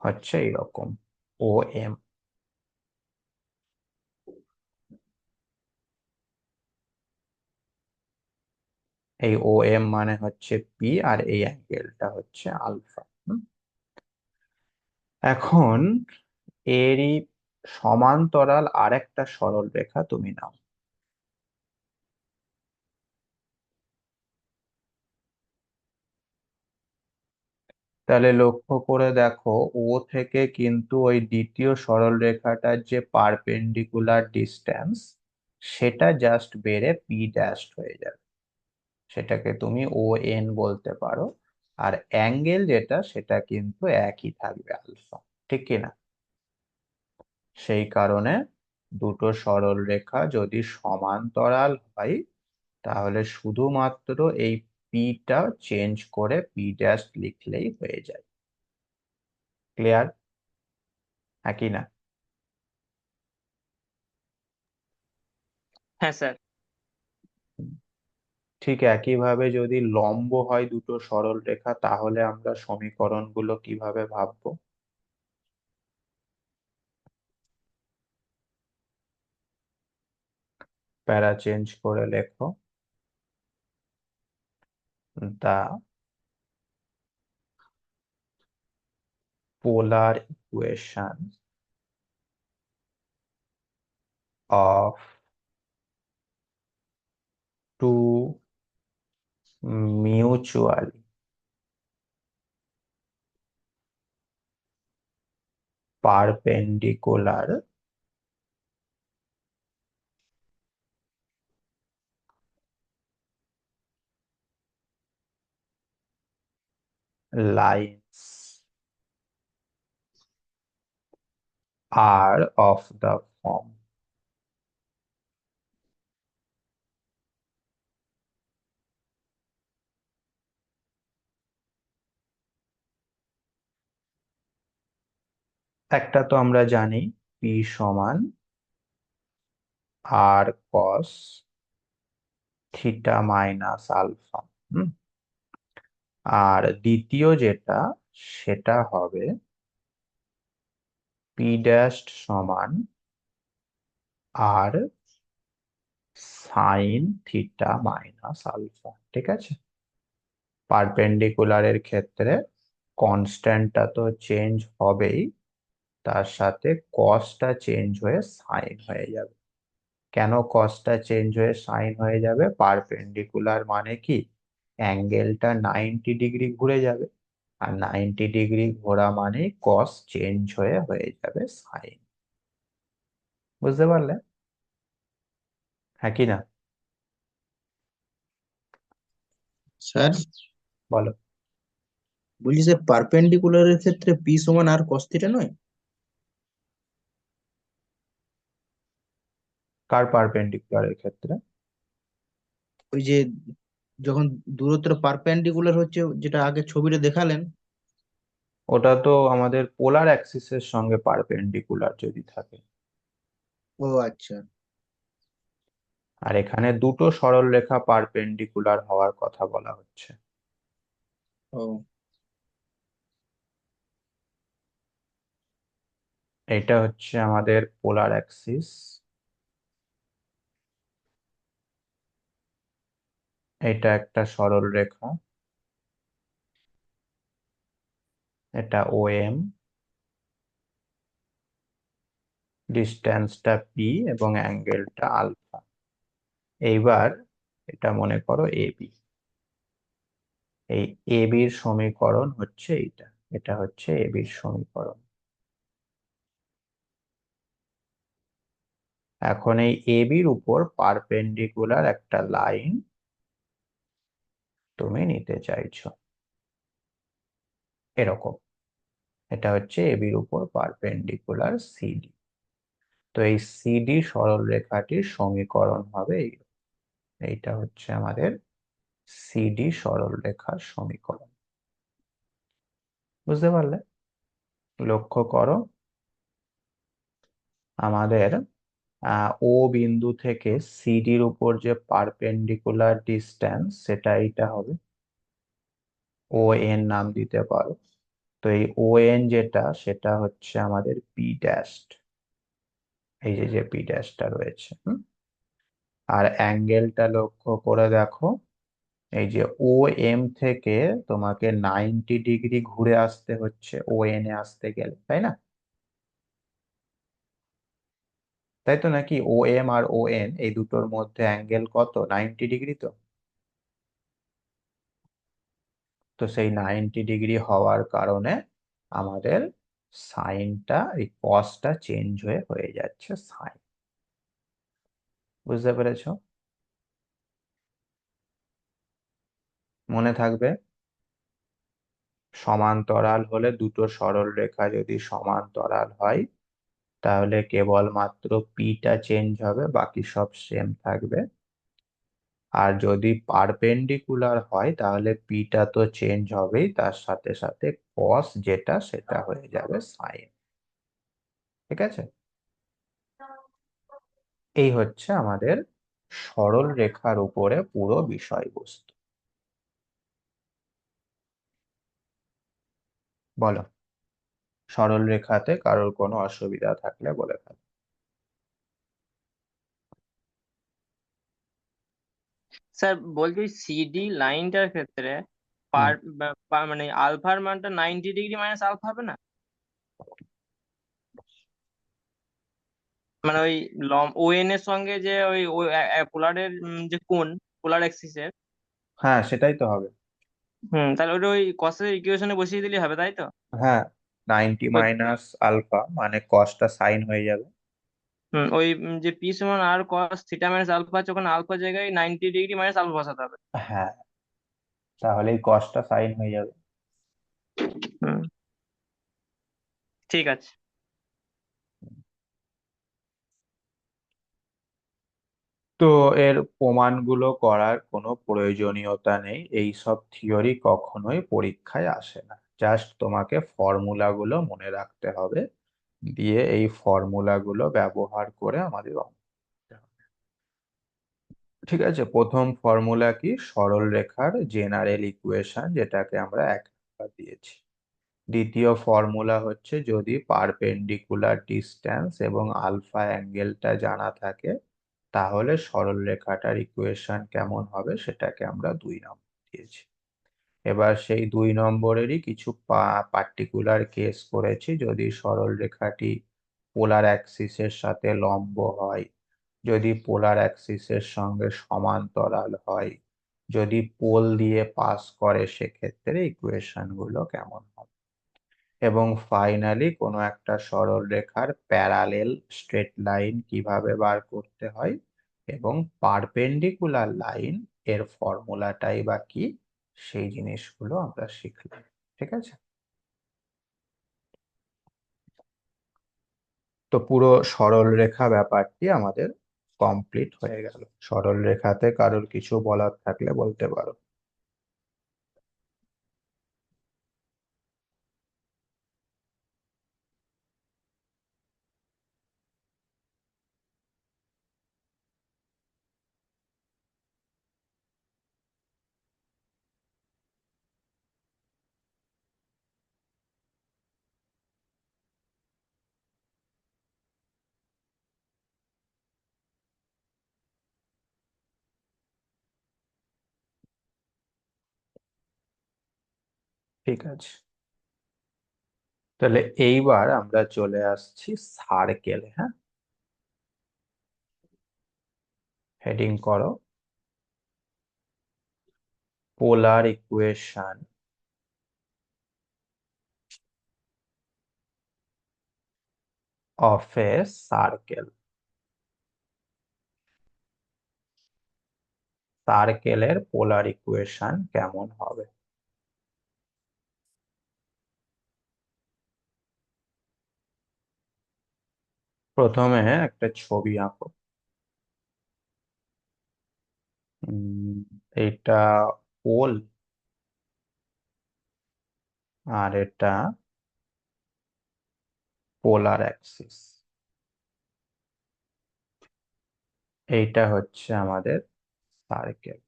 হচ্ছে এরকম ও এম। এই ও এম মানে হচ্ছে পি, আর এই অ্যাঙ্গেলটা হচ্ছে আলফা। এখন এরই সমান্তরাল আরেকটা সরল রেখা তুমি নাও। তাহলে লক্ষ্য করে দেখো, ও থেকে কিন্তু ওই দ্বিতীয় সরল রেখাটার যে পারপেন্ডিকুলার ডিস্টেন্স, সেটা জাস্ট বেড়ে পি ড্যাশ হয়ে যাবে। সেটাকে তুমি ও এন বলতে পারো। আর অ্যাঙ্গেল যেটা, সেটা কিন্তু একই থাকবে, আলফা। ঠিক কিনা? সেই কারণে দুটো সরল রেখা যদি সমান্তরাল হয়, তাহলে শুধুমাত্র এই পিটা চেঞ্জ করে পি ড্যাশ লিখলেই হয়ে যায়। ক্লিয়ার? হ্যাঁ কি না? হ্যাঁ স্যার। ঠিক একইভাবে যদি লম্ব হয় দুটো সরল রেখা, তাহলে আমরা সমীকরণগুলো কিভাবে ভাববো? প্যারা চেঞ্জ করে লেখো, the polar equation of two mutually perpendicular lines are of the form. একটা তো আমরা জানি, P সমান R cos theta minus alpha. আর দ্বিতীয় যেটা, সেটা হবে P ড্যাশ সমান R sine theta minus alpha. ঠিক আছে? পারপেন্ডিকুলারের ক্ষেত্রে কনস্ট্যান্টটা তো চেঞ্জ হবেই, তার সাথে কসটা চেঞ্জ হয়ে সাইন হয়ে যাবে। কেন কসটা চেঞ্জ হয়ে সাইন হয়ে যাবে? পারপেন্ডিকুলার মানে কি, অ্যাঙ্গেলটা 90 ডিগ্রি ঘুরে যাবে। আর 90 ডিগ্রি ঘোরা মানে কস চেঞ্জ হয়ে যাবে সাইন। বুঝতে পারলে? হ্যাঁ কি না? স্যার, বলো। বলছি স্যার, পারপেন্ডিকুলারের ক্ষেত্রে পি সমান আর কস থিটা নয়? কার পারপেন্ডিকুলারের ক্ষেত্রে? ওই যে যখন দূরত্ব পারপেন্ডিকুলার হচ্ছে, যেটা আগে ছবিটা দেখালেন। ওটা তো আমাদের পোলার অ্যাক্সিসের সঙ্গে পারপেন্ডিকুলার যদি থাকে। ও আচ্ছা। আর এখানে দুটো সরল রেখা পারপেন্ডিকুলার হওয়ার কথা বলা হচ্ছে। ও এটা হচ্ছে আমাদের পোলার অ্যাক্সিস, এটা একটা সরল রেখা, এটা ও এম, ডিস্টেন্সটা পি এবং অ্যাঙ্গেলটা আলফা। এইবার এটা মনে করো এবি। এই এবির সমীকরণ হচ্ছে এইটা, এটা হচ্ছে এবির সমীকরণ। এখন এই এবির উপর পারপেন্ডিকুলার একটা লাইন তুমি নিতে চাইছো, এরকম। এটা হচ্ছে এবির উপর পারপেন্ডিকুলার সিডি। তো এই সিডি সরল রেখাটির সমীকরণ হবে এইটা হচ্ছে আমাদের সিডি সরল রেখার সমীকরণ। বুঝতে পারলে? লক্ষ্য করো, আমাদের ও বিন্দু থেকে সিডির উপর যে পারপেন্ডিকুলার ডিস্টেন্স, সেটা এইটা হবে। ও এন নাম দিতে পারো। তো এই ও এন যেটা, সেটা হচ্ছে আমাদের পি ড্যাশ। এই যে যে পি ড্যাশটা রয়েছে। আর অ্যাঙ্গেলটা লক্ষ্য করে দেখো, এই যে ও এম থেকে তোমাকে 90 ডিগ্রি ঘুরে আসতে হচ্ছে ও এন এ আসতে গেলে, তাই না? তাই তো নাকি? ও এম আর ও এন এই দুটোর মধ্যে অ্যাঙ্গেল কত? 90 ডিগ্রি। তো তো সেই 90 ডিগ্রি হওয়ার কারণে আমাদের সাইনটা, এই কসটা চেঞ্জ হয়ে যাচ্ছে সাইন। বুঝতে পেরেছো? মনে থাকবে, সমান্তরাল হলে, দুটো সরল রেখা যদি সমান্তরাল হয় তাহলে কেবলমাত্র পিটা চেঞ্জ হবে, বাকি সব সেম থাকবে। আর যদি পারপেন্ডিকুলার হয় তাহলে পিটা তো চেঞ্জ হবেই, তার সাথে সাথে কস যেটা সেটা হয়ে যাবে সাইন। ঠিক আছে? এই হচ্ছে আমাদের সরল রেখার উপরে পুরো বিষয়বস্তু। বলো, সরল রেখাতে কারোর কোনো অসুবিধা থাকলে বলে ফেলো। স্যার বলছি সিডি লাইনটার ক্ষেত্রে হুম। মানে আলফার মানটা 90 ডিগ্রি মাইনাস আলফা হবে না? মানে ওই ও এন এর সঙ্গে যে ওই পোলারের যে কোণ, পোলার অ্যাক্সিসের। হ্যাঁ, সেটাই তো হবে। তাহলে ওটা ওই কসের ইকুয়েশনে বসিয়ে দিলেই হবে, তাই তো? হ্যাঁ, 90 ওই মাইনাস আলফা মানে কসটা সাইন হয়ে যাবে। ওই যে পি সমান আর কস থিটা মাইনাস আলফা আছে, ওখানে আলফা জায়গায় 90 ডিগ্রি মাইনাস আলফা বসাতে হবে। হ্যাঁ, তাহলে এই কসটা সাইন হয়ে যাবে। হুম, ঠিক আছে। তো এর প্রমাণগুলো করার কোনো প্রয়োজনীয়তা নেই, এই সব থিওরি কখনোই পরীক্ষায় আসে না। জাস্ট তোমাকে ফর্মুলাগুলো মনে রাখতে হবে, দিয়ে এই ফর্মুলাগুলো ব্যবহার করে আমাদের অঙ্ক করতে হবে। ঠিক আছে? প্রথম ফর্মুলা কি? সরল রেখার জেনারেল ইকুয়েশন, যেটাকে আমরা 1 নাম্বার দিয়েছি। দ্বিতীয় ফর্মুলা হচ্ছে, যদি পারপেন্ডিকুলার ডিস্টেন্স এবং আলফা অ্যাঙ্গেলটা জানা থাকে তাহলে সরল রেখাটার ইকুয়েশন কেমন হবে, সেটাকে আমরা 2 নম্বর দিয়েছি। এবার সেই 2 নম্বরেরই কিছু পার্টিকুলার কেস করেছি। যদি সরল রেখাটি পোলার অ্যাক্সিসের সাথে লম্ব হয়, যদি পোলার অ্যাক্সিসের সঙ্গে সমান্তরাল হয়, যদি পোল দিয়ে পাস করে, সেক্ষেত্রে ইকুয়েশন গুলো কেমন হবে। এবং ফাইনালি কোনো একটা সরল রেখার প্যারালেল স্ট্রেট লাইন কিভাবে বার করতে হয়, এবং পারপেন্ডিকুলার লাইন এর ফর্মুলাটাই বা কি, সেই জিনিসগুলো আমরা শিখলাম। ঠিক আছে? তো পুরো সরল রেখা ব্যাপারটি আমাদের কমপ্লিট হয়ে গেল। সরল রেখাতে কারোর কিছু বলার থাকলে বলতে পারো। ঠিক আছে, তাহলে এইবার আমরা চলে আসছি সার্কেলে। হ্যাঁ, হেডিং করো polar equation of A circle. সার্কেলের পোলার ইকুয়েশন কেমন হবে? প্রথমে একটা ছবি আঁকো। এটা পোল, আর এটা পোলার অ্যাক্সিস। এইটা হচ্ছে আমাদের সার্কেল।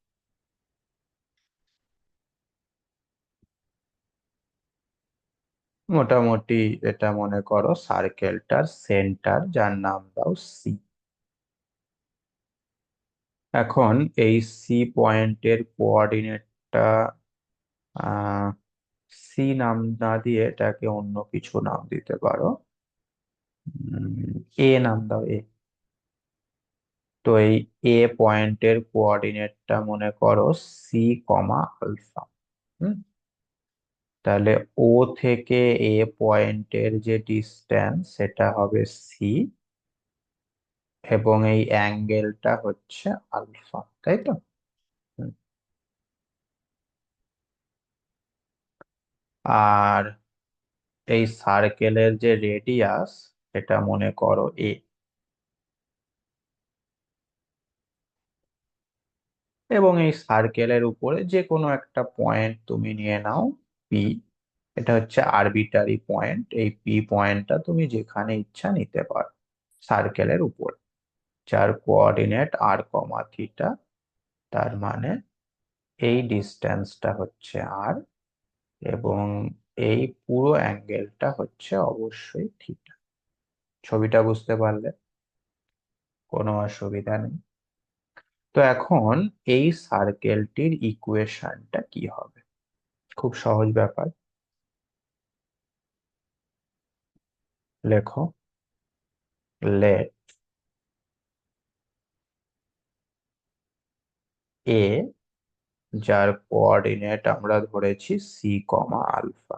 মোটামুটি এটা মনে করো সার্কেলটার সেন্টার, যার নাম দাও সি। এখন এই সি পয়েন্টের কোঅর্ডিনেটটা সি নাম না দিয়ে এটাকে অন্য কিছু নাম দিতে পারো। এ নাম দাও, এ। তো এই এ পয়েন্টের কোঅর্ডিনেটটা মনে করো সি কমা আলফা। হুম তাহলে ও থেকে এ পয়েন্টের যে ডিস্টেন্স সেটা হবে সি, এবং এই অ্যাঙ্গেলটা হচ্ছে আলফা, তাই তো? হুম। আর এই সার্কেলের যে রেডিয়াস সেটা মনে করো এ, এবং এই সার্কেলের উপরে যে কোনো একটা পয়েন্ট তুমি নিয়ে নাও পি। এটা হচ্ছে আরবিটারি পয়েন্ট, এই পি পয়েন্টটা তুমি যেখানে ইচ্ছা নিতে পারো সার্কেলের উপর, যার কোঅর্ডিনেট আর কমা থিটা। তার মানে এই ডিস্টেন্সটা হচ্ছে আর, এবং এই পুরো অ্যাঙ্গেলটা হচ্ছে অবশ্যই থিটা। ছবিটা বুঝতে পারলে? কোনো অসুবিধা নেই। তো এখন এই সার্কেলটির ইকুয়েশনটা কি হবে? খুব সহজ ব্যাপার, লেখো। লেট এ, যার কোঅর্ডিনেট আমরা ধরেছি C comma alpha,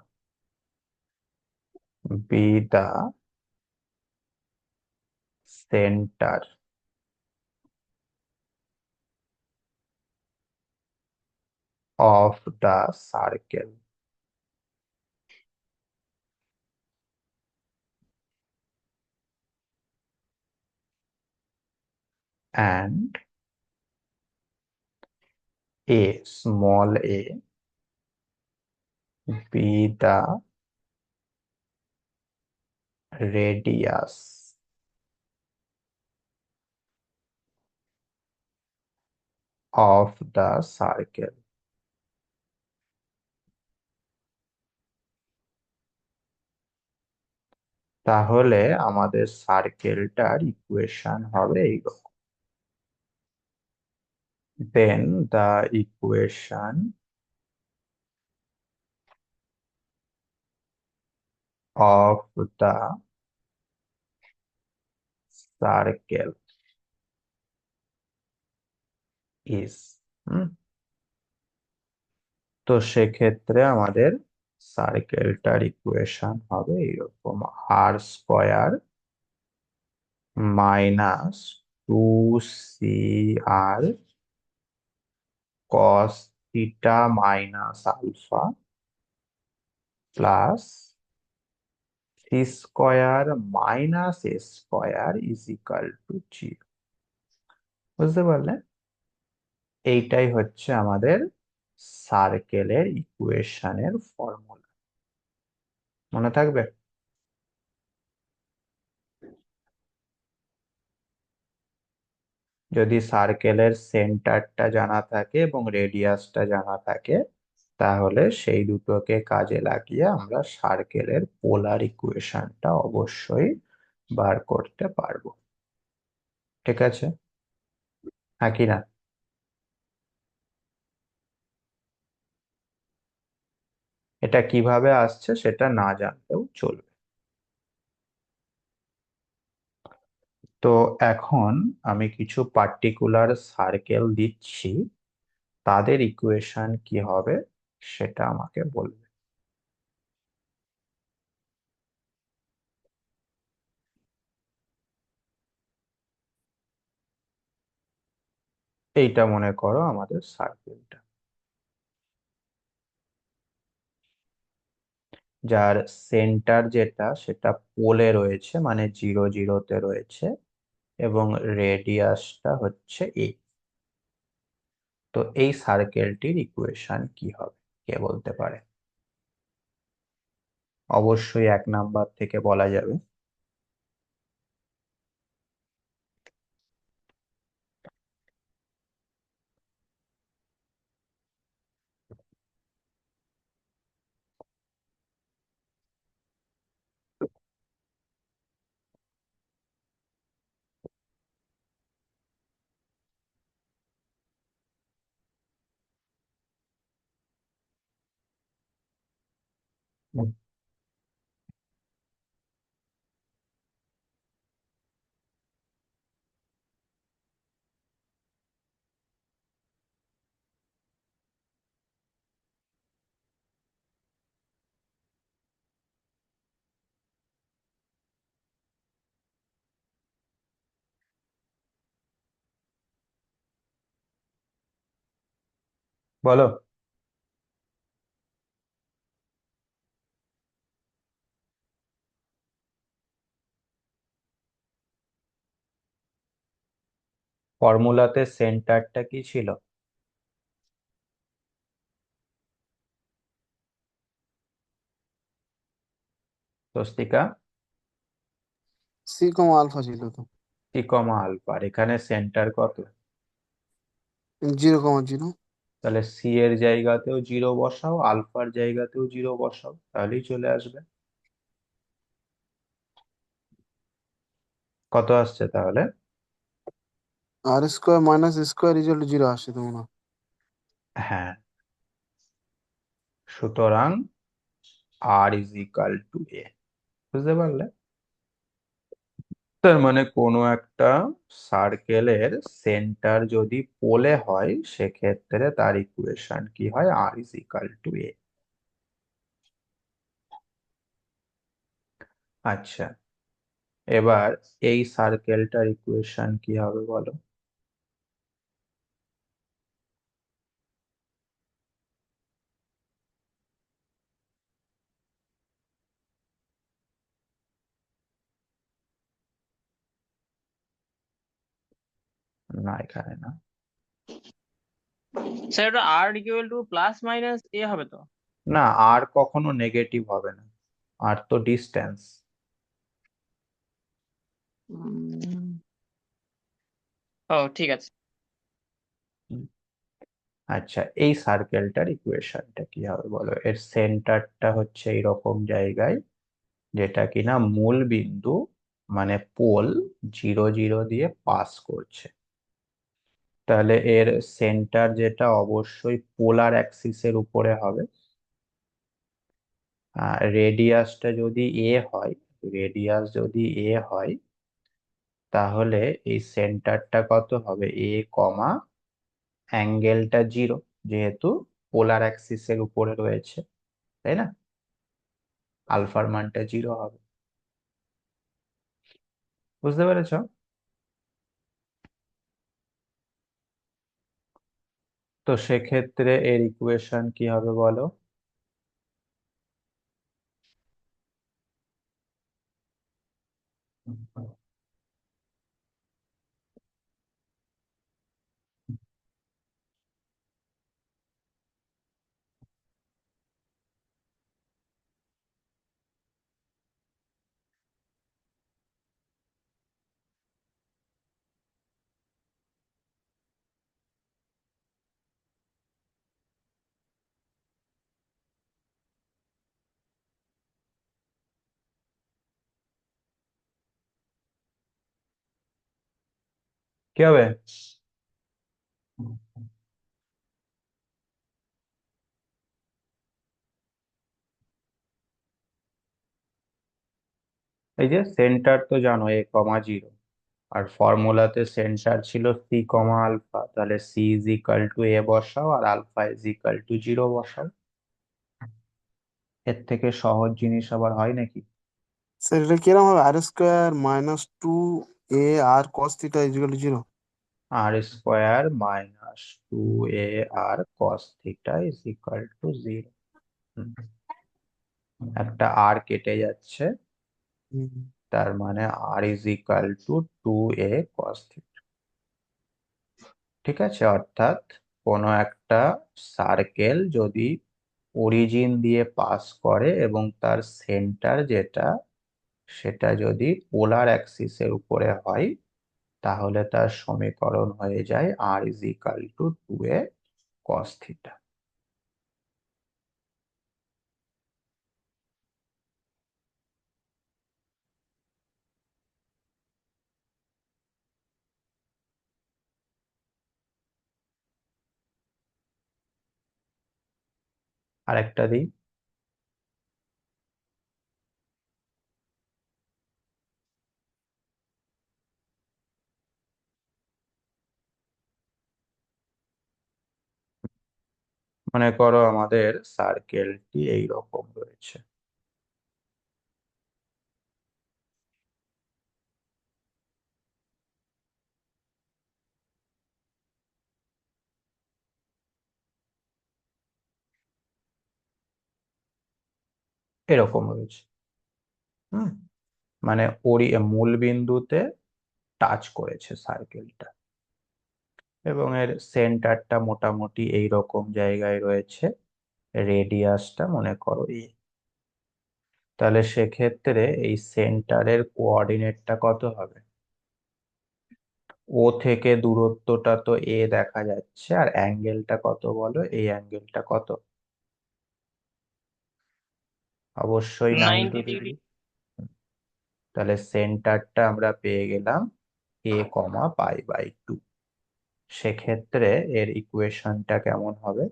be the centre of the circle, and a small a be the radius of the circle. তাহলে আমাদের সার্কেলটার ইকুয়েশন হবে এইরকম। Then the equation of the circle is, হুম, তো সেক্ষেত্রে আমাদের সার্কেলটার ইকুয়েশন হবে এরকম: R square minus 2cr cos theta minus alpha plus C square minus A square is equal to 0। বুঝতে পারলে? এইটাই হচ্ছে আমাদের সার্কেলের ইকুয়েশনের ফর্মুলা। মনে থাকবে? যদি সার্কেলের সেন্টারটা জানা থাকে এবং রেডিয়াসটা জানা থাকে, তাহলে সেই দুটোকে কাজে লাগিয়ে আমরা সার্কেলের পোলার ইকুয়েশনটা অবশ্যই বার করতে পারবো। ঠিক আছে? হ্যাঁ কি না? এটা কিভাবে আসছে সেটা না জানলেও চলবে। তো এখন আমি কিছু পার্টিকুলার সার্কেল দিচ্ছি, তাদের ইকুয়েশন কি হবে সেটা আমাকে বলবে। এইটা মনে করো আমাদের সার্কেলটা, যার সেন্টার যেটা সেটা পোলে রয়েছে, মানে 0 0-তে রয়েছে, এবং রেডিয়াসটা হচ্ছে এ। তো এই সার্কেলটির ইকুয়েশন কি হবে, কে বলতে পারে? অবশ্যই 1 নাম্বার থেকে বলা যাবে। হুম। বলো। ফর্মুলাতে সেন্টারটা কি ছিল? স্বস্তিকা? সি কমা আলফা ছিল তো। সি কমা আলফা, আর এখানে সেন্টার কত? 0,0। তাহলে সি এর জায়গাতেও জিরো বসাও, আলফার জায়গাতেও জিরো বসাও, তাহলেই চলে আসবে। কত আসছে তাহলে? R² minus square equal to 0 আসছে তো মনে হয়। হ্যাঁ, সুতরাং আর ইজ ইকাল টু এ। বুঝতে পারলে? তার মানে কোনো একটা সার্কেলের সেন্টার যদি পোলে হয়, সেক্ষেত্রে তার ইকুয়েশন কি হয়? আর ইজ ইকাল টু এ। আচ্ছা, এবার এই সার্কেলটার ইকুয়েশন কি হবে বলো? না, এখানে না। স্যার ওটা আর ইকুয়াল টু প্লাস মাইনাস এ হবে তো? না, আর কখনো নেগেটিভ হবে না, আর তো ডিস্টেন্স। উম, ও ঠিক আছে। আচ্ছা, এই সার্কেলটার ইকুয়েশনটা কি হবে বলো? এর সেন্টারটা হচ্ছে এইরকম জায়গায়, যেটা কিনা মূল বিন্দু মানে পোল 0, 0 দিয়ে পাস করছে। তাহলে এর সেন্টার যেটা অবশ্যই পোলার অ্যাক্সিসের উপরে হবে। রেডিয়াসটা যদি এ হয়, রেডিয়াস যদি এ হয়, তাহলে এই সেন্টারটা কত হবে? এ কমা অ্যাঙ্গেলটা 0, যেহেতু পোলার অ্যাক্সিসের উপরে রয়েছে, তাই না? আলফার মানটা 0 হবে। বুঝতে পেরেছো? তো সেক্ষেত্রে এর ইকুয়েশন কি হবে বলো? কি হবে? এই যে সেন্টার তো জানো A, 0, আর ফর্মুলাতে সেন্টার ছিল সি কমা আলফা, তাহলে সি ইজ ইকাল টু এ বসাও, আর আলফা ইজ ইকাল টু 0 বসাও। এর থেকে সহজ জিনিস আবার হয় নাকি? স্যার এটা কিরকম হবে? R² minus 2 a r cos theta equal to 0। r² - 2ar cos θ = 0। একটা আর কেটে যাচ্ছে, তার মানে R is equal to 2a cos θ। ঠিক আছে, অর্থাৎ কোনো একটা সার্কেল যদি অরিজিন দিয়ে পাস করে এবং তার সেন্টার যেটা, সেটা যদি পোলার অ্যাক্সিসের উপরে হয়, তাহলে তার সমীকরণ হয়ে যায় R is equal to 2a cos θ। আরেকটা দিই। মনে করো আমাদের সার্কেলটি এইরকম রয়েছে। এরকম রয়েছে। হুম, মানে মূল বিন্দুতে টাচ করেছে সার্কেলটা, এবং এর সেন্টারটা মোটামুটি এই রকম জায়গায় রয়েছে, রেডিয়াসটা মনে করো তাহলে সেক্ষেত্রে এই সেন্টারের কোঅর্ডিনেটটা কত হবে? ও থেকে দূরত্বটা তো দেখা যাচ্ছে, আর অ্যাঙ্গেলটা কত বলো, এই অ্যাঙ্গেলটা কত? অবশ্যই 90 90 ডিগ্রি। ডিগ্রি। তাহলে সেন্টারটা আমরা পেয়ে গেলাম a, π/2। সেক্ষেত্রে এর ইকুয়েশনটা কেমন হবে?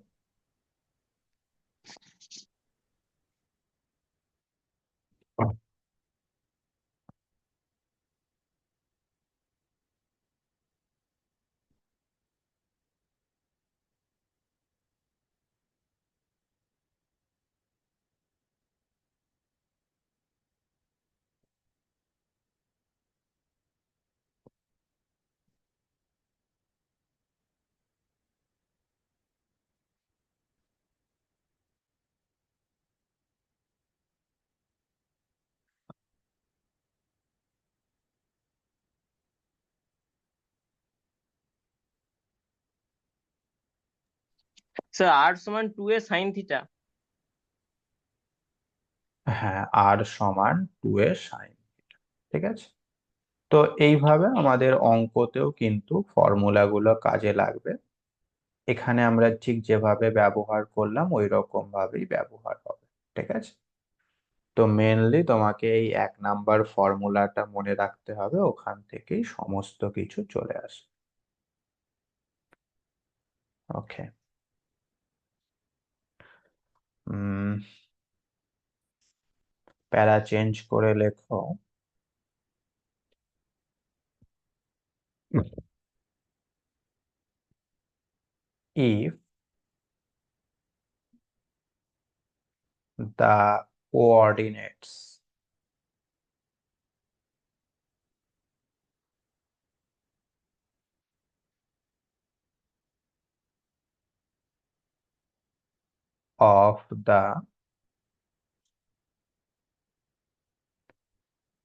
Sir r = 2a sin θ। হ্যাঁ, r = 2a sin। ঠিক আছে। তো এইভাবে আমাদের অঙ্কতেও কিন্তু ফর্মুলাগুলো কাজে লাগবে। এখানে আমরা ঠিক যেভাবে ব্যবহার করলাম ওই রকম ভাবেই ব্যবহার হবে। ঠিক আছে। তো মেনলি তোমাকে এই 1 নাম্বার ফর্মুলাটা মনে রাখতে হবে, ওখান থেকেই সমস্ত কিছু চলে আসে। ওকে। প্যারা চেঞ্জ করে লেখো, if the coordinates of the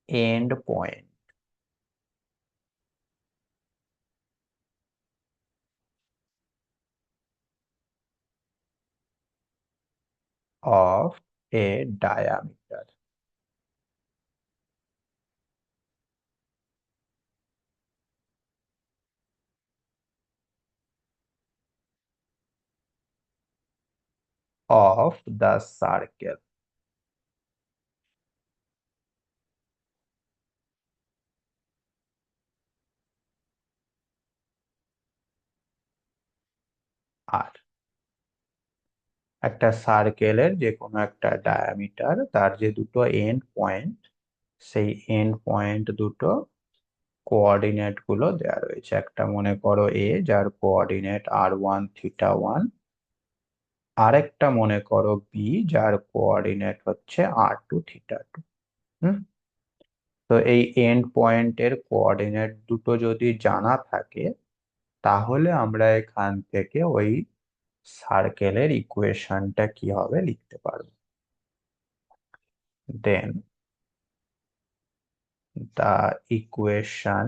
end point of a diameter of the circle আর একটা সার্কেলের যে কোনো একটা ডায়ামিটার, তার যে দুটো এন্ড পয়েন্ট, সেই এন্ড পয়েন্ট দুটো কোঅর্ডিনেট গুলো দেওয়া রয়েছে। একটা মনে করো যার কোঅর্ডিনেট r1, θ1, আরেকটা মনে করো বি, যার কোঅর্ডিনেট হচ্ছে r2, θ2। হুম। তো এই এন্ড পয়েন্টের কোঅর্ডিনেট দুটো যদি জানা থাকে, তাহলে আমরা এখান থেকে ওই সার্কেলের ইকুয়েশনটা কি হবে লিখতে পারবো। দেন the equation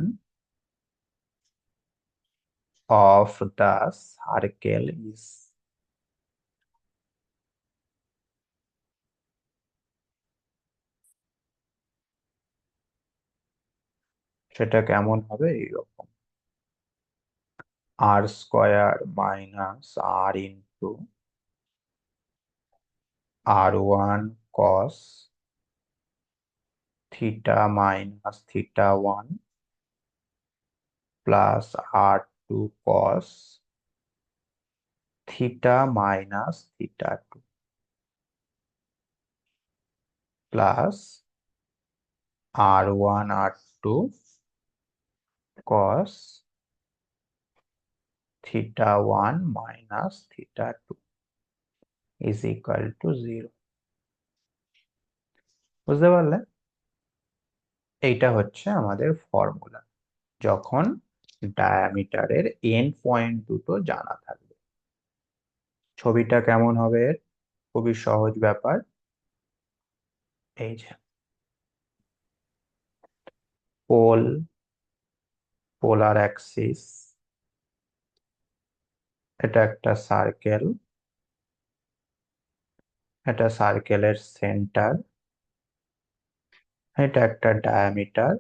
of the circle is, সেটা কেমন হবে? এইরকম, r² - r into r1 cos θ - θ1 plus r2 cos θ - θ2 plus r1 r2 cos θ1 - θ2 is equal to 0। বুঝতে পারলে? এইটা হচ্ছে আমাদের ফর্মুলা, যখন ডায়ামিটারের এন্ড পয়েন্ট দুটো জানা থাকবে। ছবিটা কেমন হবে এর? খুবই সহজ ব্যাপার। এই যে পোল, পোলার অ্যাক্সিস, এটা একটা সার্কেল, এটা সার্কেলের সেন্টার, এটা একটা ডায়ামিটার,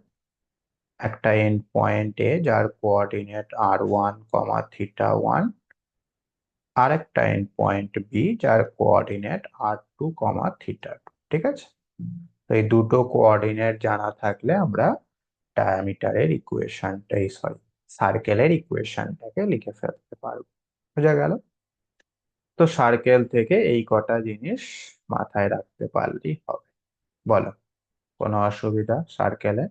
একটা এন্ড পয়েন্ট এ যার কোঅর্ডিনেট r1, θ1, আর একটা এন্ড পয়েন্ট বি যার কোঅর্ডিনেট r2, θ2। ঠিক আছে, তো এই দুটো কোঅর্ডিনেট জানা থাকলে আমরা ডায়ামিটারের ইকুয়েশনটাই, সরি, সার্কেলের ইকুয়েশনটাকে লিখে ফেলতে পারবো। বোঝা গেল? তো সার্কেল থেকে এই কটা জিনিস মাথায় রাখতে পারলেই হবে। বলো, কোনো অসুবিধা সার্কেলে?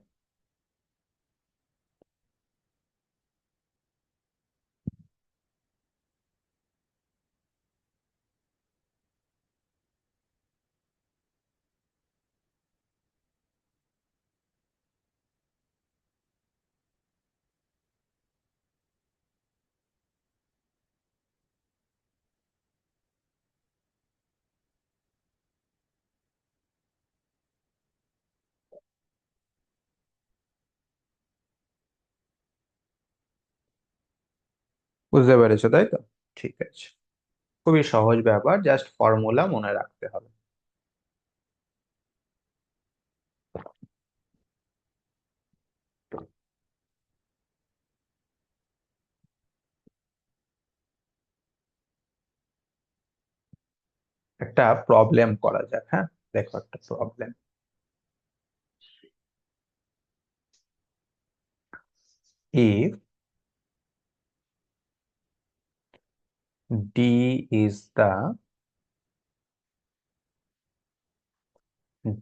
বুঝতে পেরেছো তাই তো? ঠিক আছে, খুবই সহজ ব্যাপার, জাস্ট ফর্মুলা মনে রাখতে হবে। একটা প্রবলেম করা যাক, হ্যাঁ? দেখো একটা problem. If D is the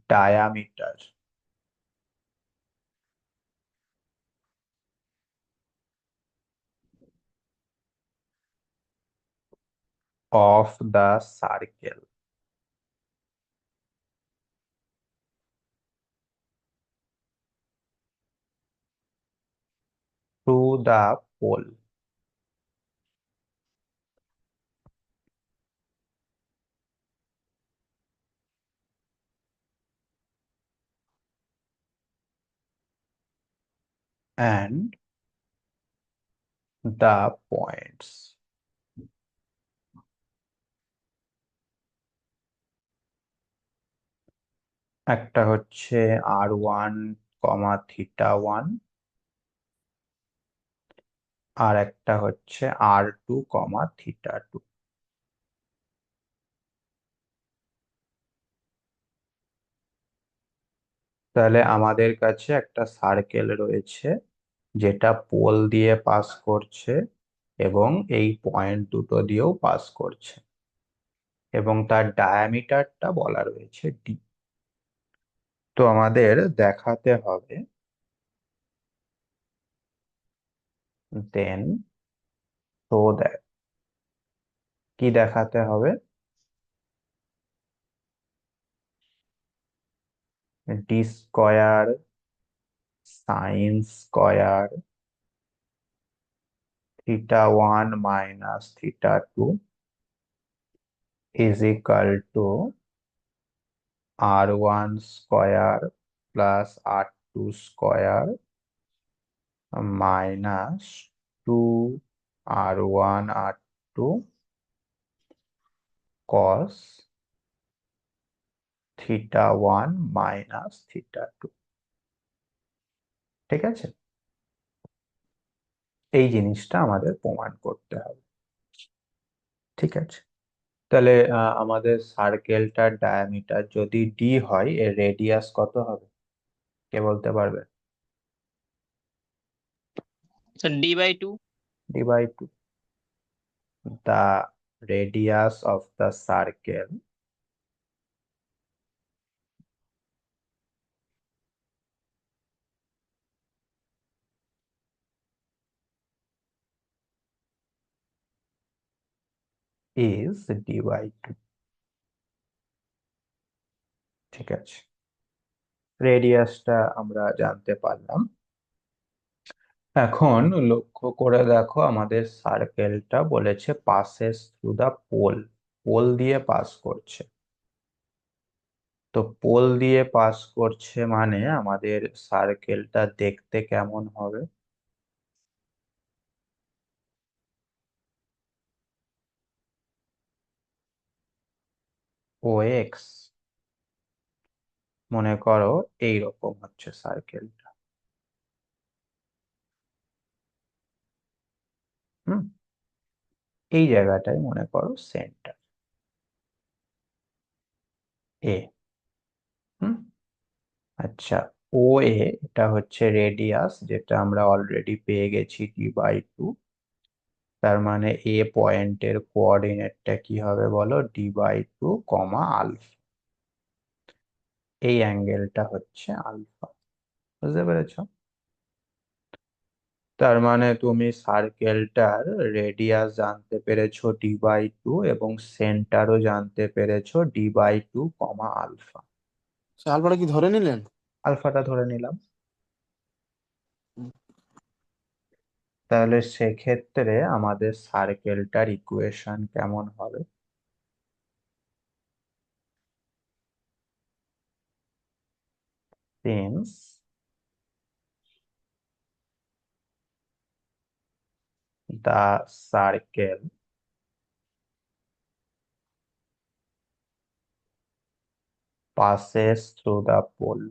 diameter of the circle to the pole, and the points একটা হচ্ছে r1, θ1, আর একটা হচ্ছে r2, θ2। তাহলে আমাদের কাছে একটা সার্কেল রয়েছে যেটা পোল দিয়ে পাস করছে এবং এই পয়েন্ট দুটো দিয়েও পাস করছে, এবং তার ডায়ামিটারটা বলা রয়েছে ডি। তো আমাদের দেখাতে হবে, দেন, তো কি দেখাতে হবে? D square sine square θ1 - θ2 is equal to r1 square plus r2 square minus 2r1 r2 cos θ1 - θ2। ঠিক আছে, এই জিনিসটা আমাদের প্রমাণ করতে হবে। ঠিক আছে, তাহলে আমাদের সার্কেলটার ডায়ামিটার যদি ডি হয়, এর রেডিয়াস কত হবে? কে বলতে পারবে? Sir d/2। d/2। The radius of the circle is d/2। ঠিক আছে, রেডিয়াসটা আমরা জানতে পারলাম। এখন লক্ষ্য করে দেখো, আমাদের সার্কেলটা বলেছে passes through the pole, pole দিয়ে পাস করছে। তো পোল দিয়ে পাস করছে মানে আমাদের সার্কেলটা দেখতে কেমন হবে? ও এক্স, মনে করো এইরকম হচ্ছে সার্কেলটা। হুম, এই জায়গাটাই মনে করো সেন্টার এ। হুম, আচ্ছা, ও এ এটা হচ্ছে রেডিয়াস, যেটা আমরা অলরেডি পেয়ে গেছি d/2। তার মানে এ পয়েন্টের কোঅর্ডিনেটটা কি হবে বলো? d/2 কমা আলফা। এই অ্যাঙ্গেলটা হচ্ছে আলফা। বুঝতে পেরেছো? তার মানে তুমি সার্কেলটার রেডিয়াস জানতে পেরেছো d/2 এবং সেন্টারও জানতে পেরেছো d/2 কমা আলফা। সে আলফাটা কি ধরে নিলেন? আলফাটা ধরে নিলাম। তাহলে সেক্ষেত্রে আমাদের সার্কেলটার ইকুয়েশন কেমন হবে? Since the circle passes through the pole,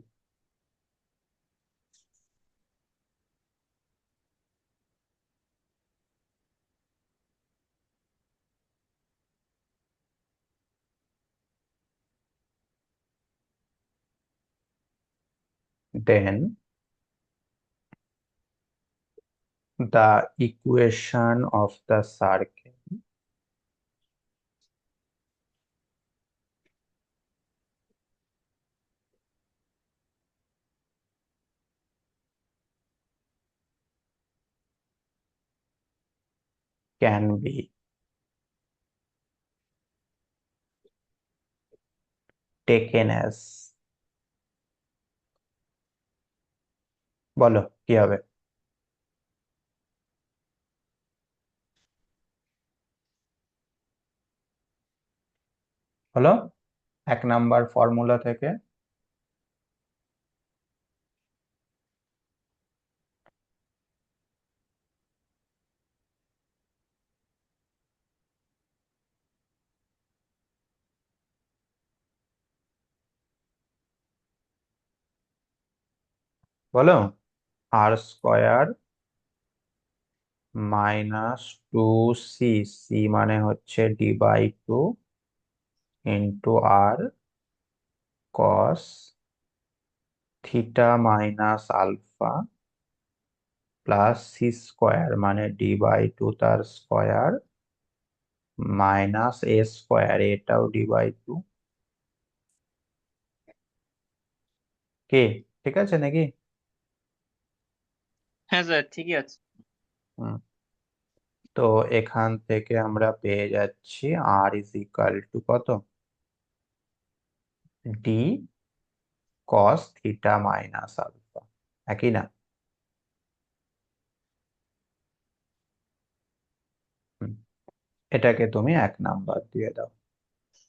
then the equation of the circle can be taken as, বলো কি হবে? হলো 1 নাম্বার ফর্মুলা থেকে। বলো, r² মাইনাস 2c, c মানে হচ্ছে d/2 into R cos theta minus alpha plus c² মানে d/2 তার স্কোয়ার মাইনাস a², এটাও d/2। কি ঠিক আছে নাকি? হ্যাঁ স্যার, ঠিকই আছে। হুম, তো এখান থেকে আমরা পেয়ে যাচ্ছি আর ইজ ইকাল টু কত? D cos theta minus alpha, একই না? হুম, এটাকে তুমি 1 নাম্বার দিয়ে দাও।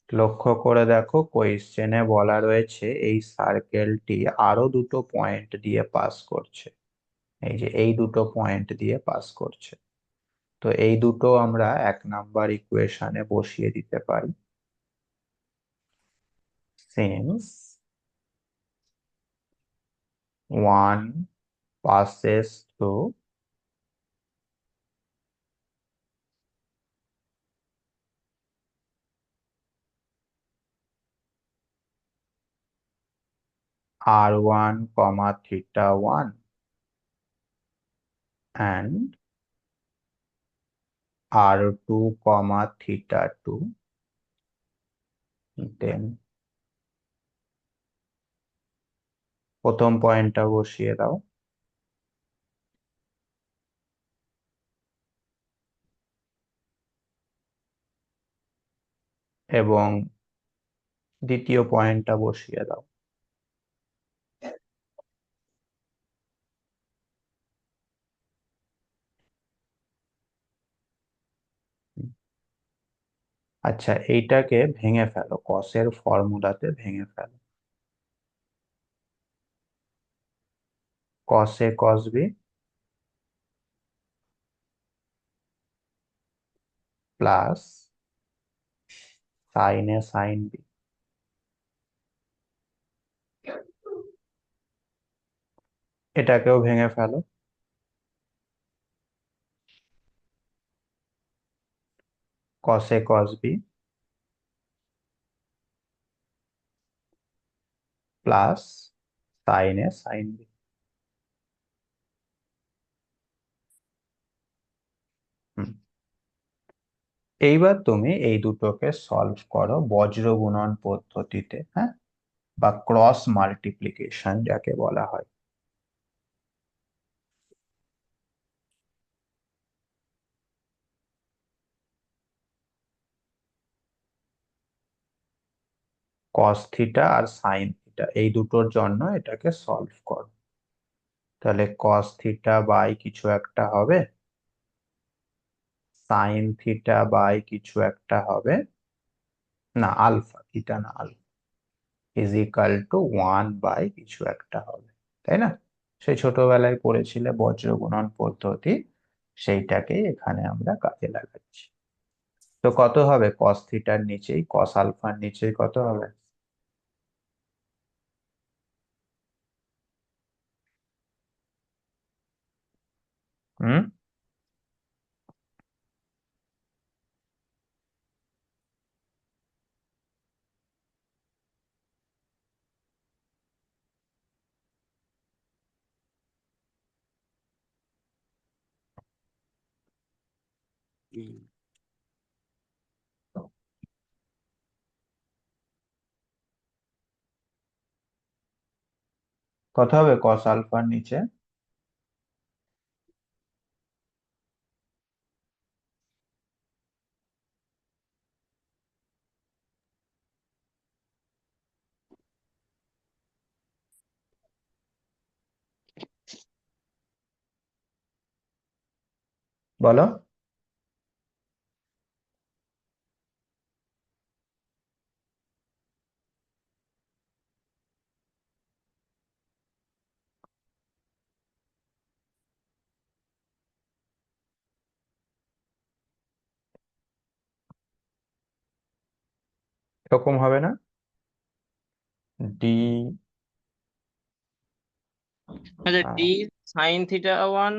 লক্ষ্য করে দেখো, কোয়েশ্চেনে বলা রয়েছে এই সার্কেলটি আরো দুটো পয়েন্ট দিয়ে পাস করছে। এই যে এই দুটো পয়েন্ট দিয়ে পাস করছে, তো এই দুটো আমরা 1 নাম্বার ইকুয়েশনে বসিয়ে দিতে পারি। Since one passes through r1 comma theta 1 and r2 comma theta 2, then প্রথম পয়েন্টটা বসিয়ে দাও এবং দ্বিতীয় পয়েন্টটা বসিয়ে দাও। আচ্ছা, এইটাকে ভেঙে ফেলো, কসের ফর্মুলাতে ভেঙে ফেলো। কস এ কস বি প্লাস সাইন এ সাইন বি। এটাকেও ভেঙে ফেলো। কস এ কস বি প্লাস সাইন এ সাইন বি। এইবার তুমি এই দুটোকে সলভ করো বজ্র গুণন পদ্ধতিতে, হ্যাঁ, বা ক্রস মাল্টিপ্লিকেশন যাকে বলা হয়। কস থিটা আর সাইন থিটা এই দুটোর জন্য এটাকে সলভ করো। তাহলে কস থিটা বাই কিছু একটা হবে, সাইন থিটা বাই কিছু একটা হবে, না আলফা, থিটা না alpha, is equal to 1 by কিছু একটা হবে, তাই না? সেই ছোটবেলায় পড়েছিলে বজ্র গুণন পদ্ধতি, সেইটাকেই এখানে আমরা কাজে লাগাচ্ছি। তো কত হবে কস থিটার নিচেই, কস আলফার নিচেই কত হবে? হুম, কত হবে কস আলফার নিচে? বলো। এরকম হবে না? ডি আচ্ছা, D sine theta 1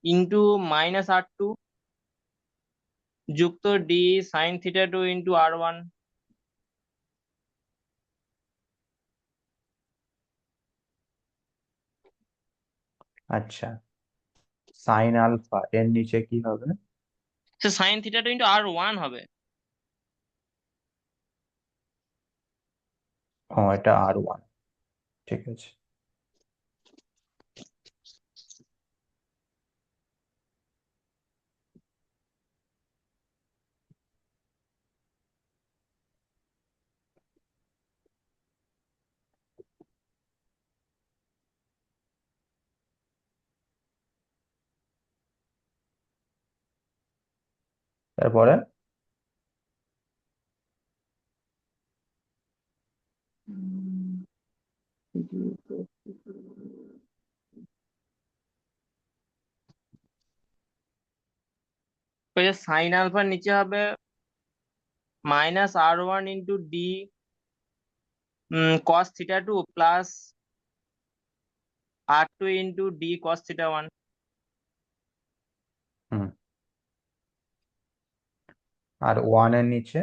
into -r2 যুক্ত D sine theta 2 into r1। আচ্ছা, সাইন আলফা এর নিচে কি হবে? সে সাইন থিটা 2 ইন্টু r1 হবে। ও, এটা আর 1, ঠিক আছে। তারপরে সাইন আলফার নিচে হবে -r1 into D cos theta 2 plus r2 into D cos theta 1। হুম, আর 1 এর নিচে?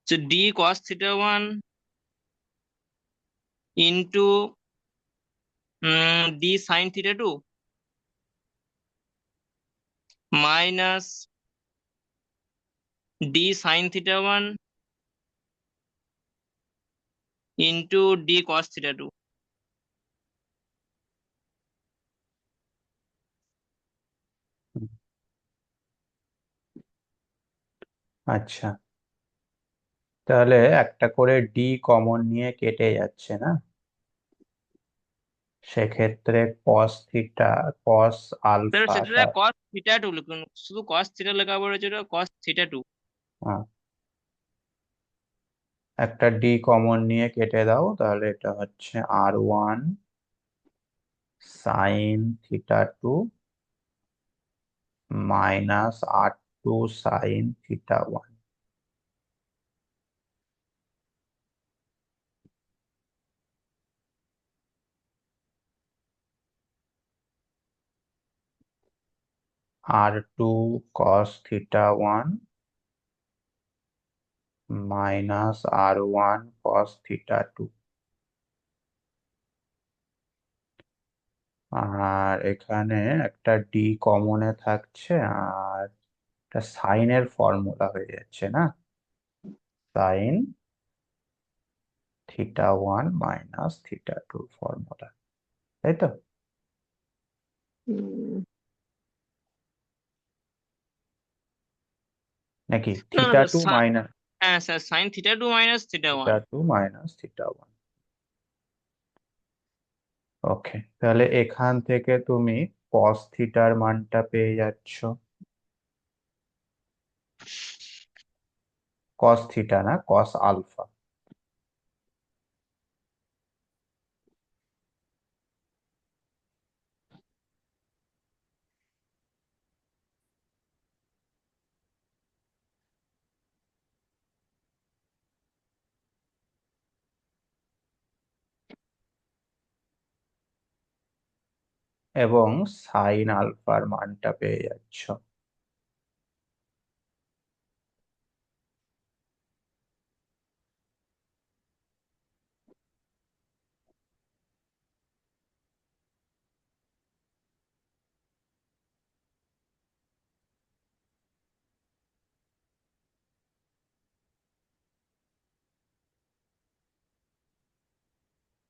So d cos theta 1 into d sin theta 2 minus d sin theta 1 into d cos theta 2। হুম, আচ্ছা, তাহলে একটা করে ডি কমন নিয়ে কেটে যাচ্ছে না, সেক্ষেত্রে কস থিটা, কস তাহলে আলফা, সেটা cos theta 2 লিখুন, শুধু cos theta লেখা পড়েছে, cos theta 2। একটা ডি কমন নিয়ে কেটে দাও, তাহলে এটা হচ্ছে R1 sine theta two minus R2 sine theta one. R2 cos theta 1 minus R1 cos theta 2। আর এখানে একটা ডি কমনে থাকছে, আর একটা সাইনের ফর্মুলা হয়ে যাচ্ছে না, sine theta 1 minus theta 2 formula, তাই তো? উম, নাকি না থিটা না 2 মাইনাস হ্যাঁ sir, sine theta two minus theta theta one. 2 minus theta 1। Okay, তাহলে এখান থেকে তুমি কস থিটার মানটা পেয়ে যাচ্ছ, কস থিটা না কস আলফা। এবং সাইন আলফার মানটা পেয়ে যাচ্ছ।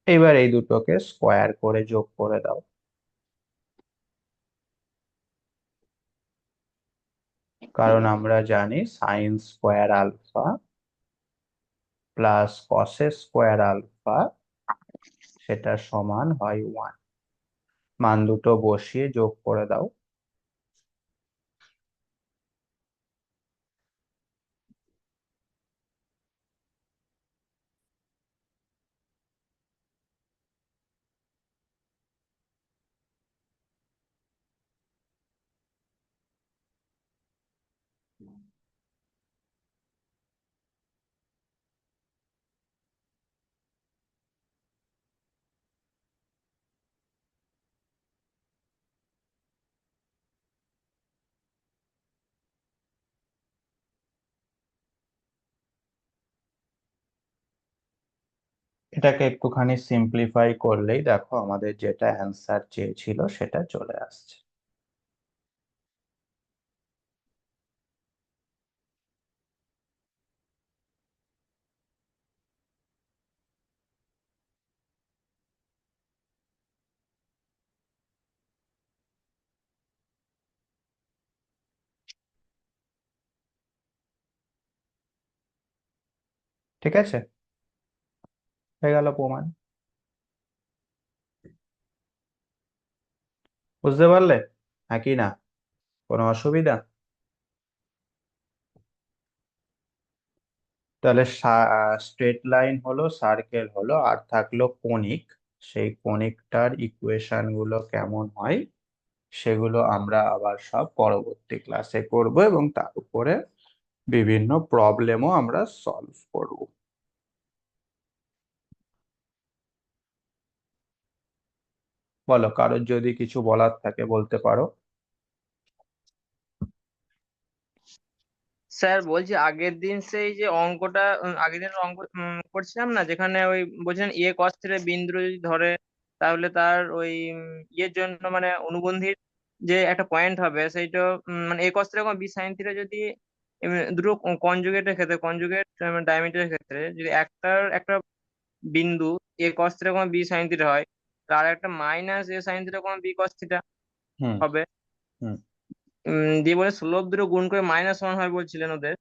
এবার এই দুটোকে স্কোয়ার করে যোগ করে দাও, কারণ আমরা জানি সাইন স্কোয়ার আলফা প্লাস কসের স্কোয়ার আলফা সেটা সমান হয় 1। মান দুটো বসিয়ে যোগ করে দাও। এটাকে একটুখানি সিম্পলিফাই করলেই দেখো আমাদের যেটা অ্যান্সার চেয়েছিল সেটা চলে আসছে। ঠিক আছে, হয়ে গেল প্রমাণ। বুঝতে পারলে? হ্যাঁ কি না? কোনো অসুবিধা? তাহলে স্ট্রেট লাইন হলো, সার্কেল হলো, আর থাকলো কনিক। সেই কনিকটার ইকুয়েশন গুলো কেমন হয় সেগুলো আমরা আবার সব পরবর্তী ক্লাসে করব, এবং তার উপরে বিভিন্ন প্রবলেমও আমরা সলভ করব। বলো, কারোর যদি কিছু বলার থাকে বলতে পারো। স্যার বলছি, আগের দিন সেই যে অঙ্কটা আগের দিন অঙ্ক করছিলাম না, যেখানে ওই বলছিলেন এ কস থিটা বিন্দু যদি ধরে, তাহলে তার ওই ইয়ের জন্য মানে অনুবন্ধীর যে একটা পয়েন্ট হবে সেইটা, মানে A cos theta B sine theta যদি দুটো কনজুগেটের ক্ষেত্রে, কনজুগেট ডায়ামিটারের ক্ষেত্রে যদি একটা বিন্দু A cos theta B sine theta হয়, তার একটা minus A sine theta B cos theta হুম হবে। হুম দিয়ে বলে স্লোপ দুটো গুণ করে -1 হয় বলছিলেন ওদের।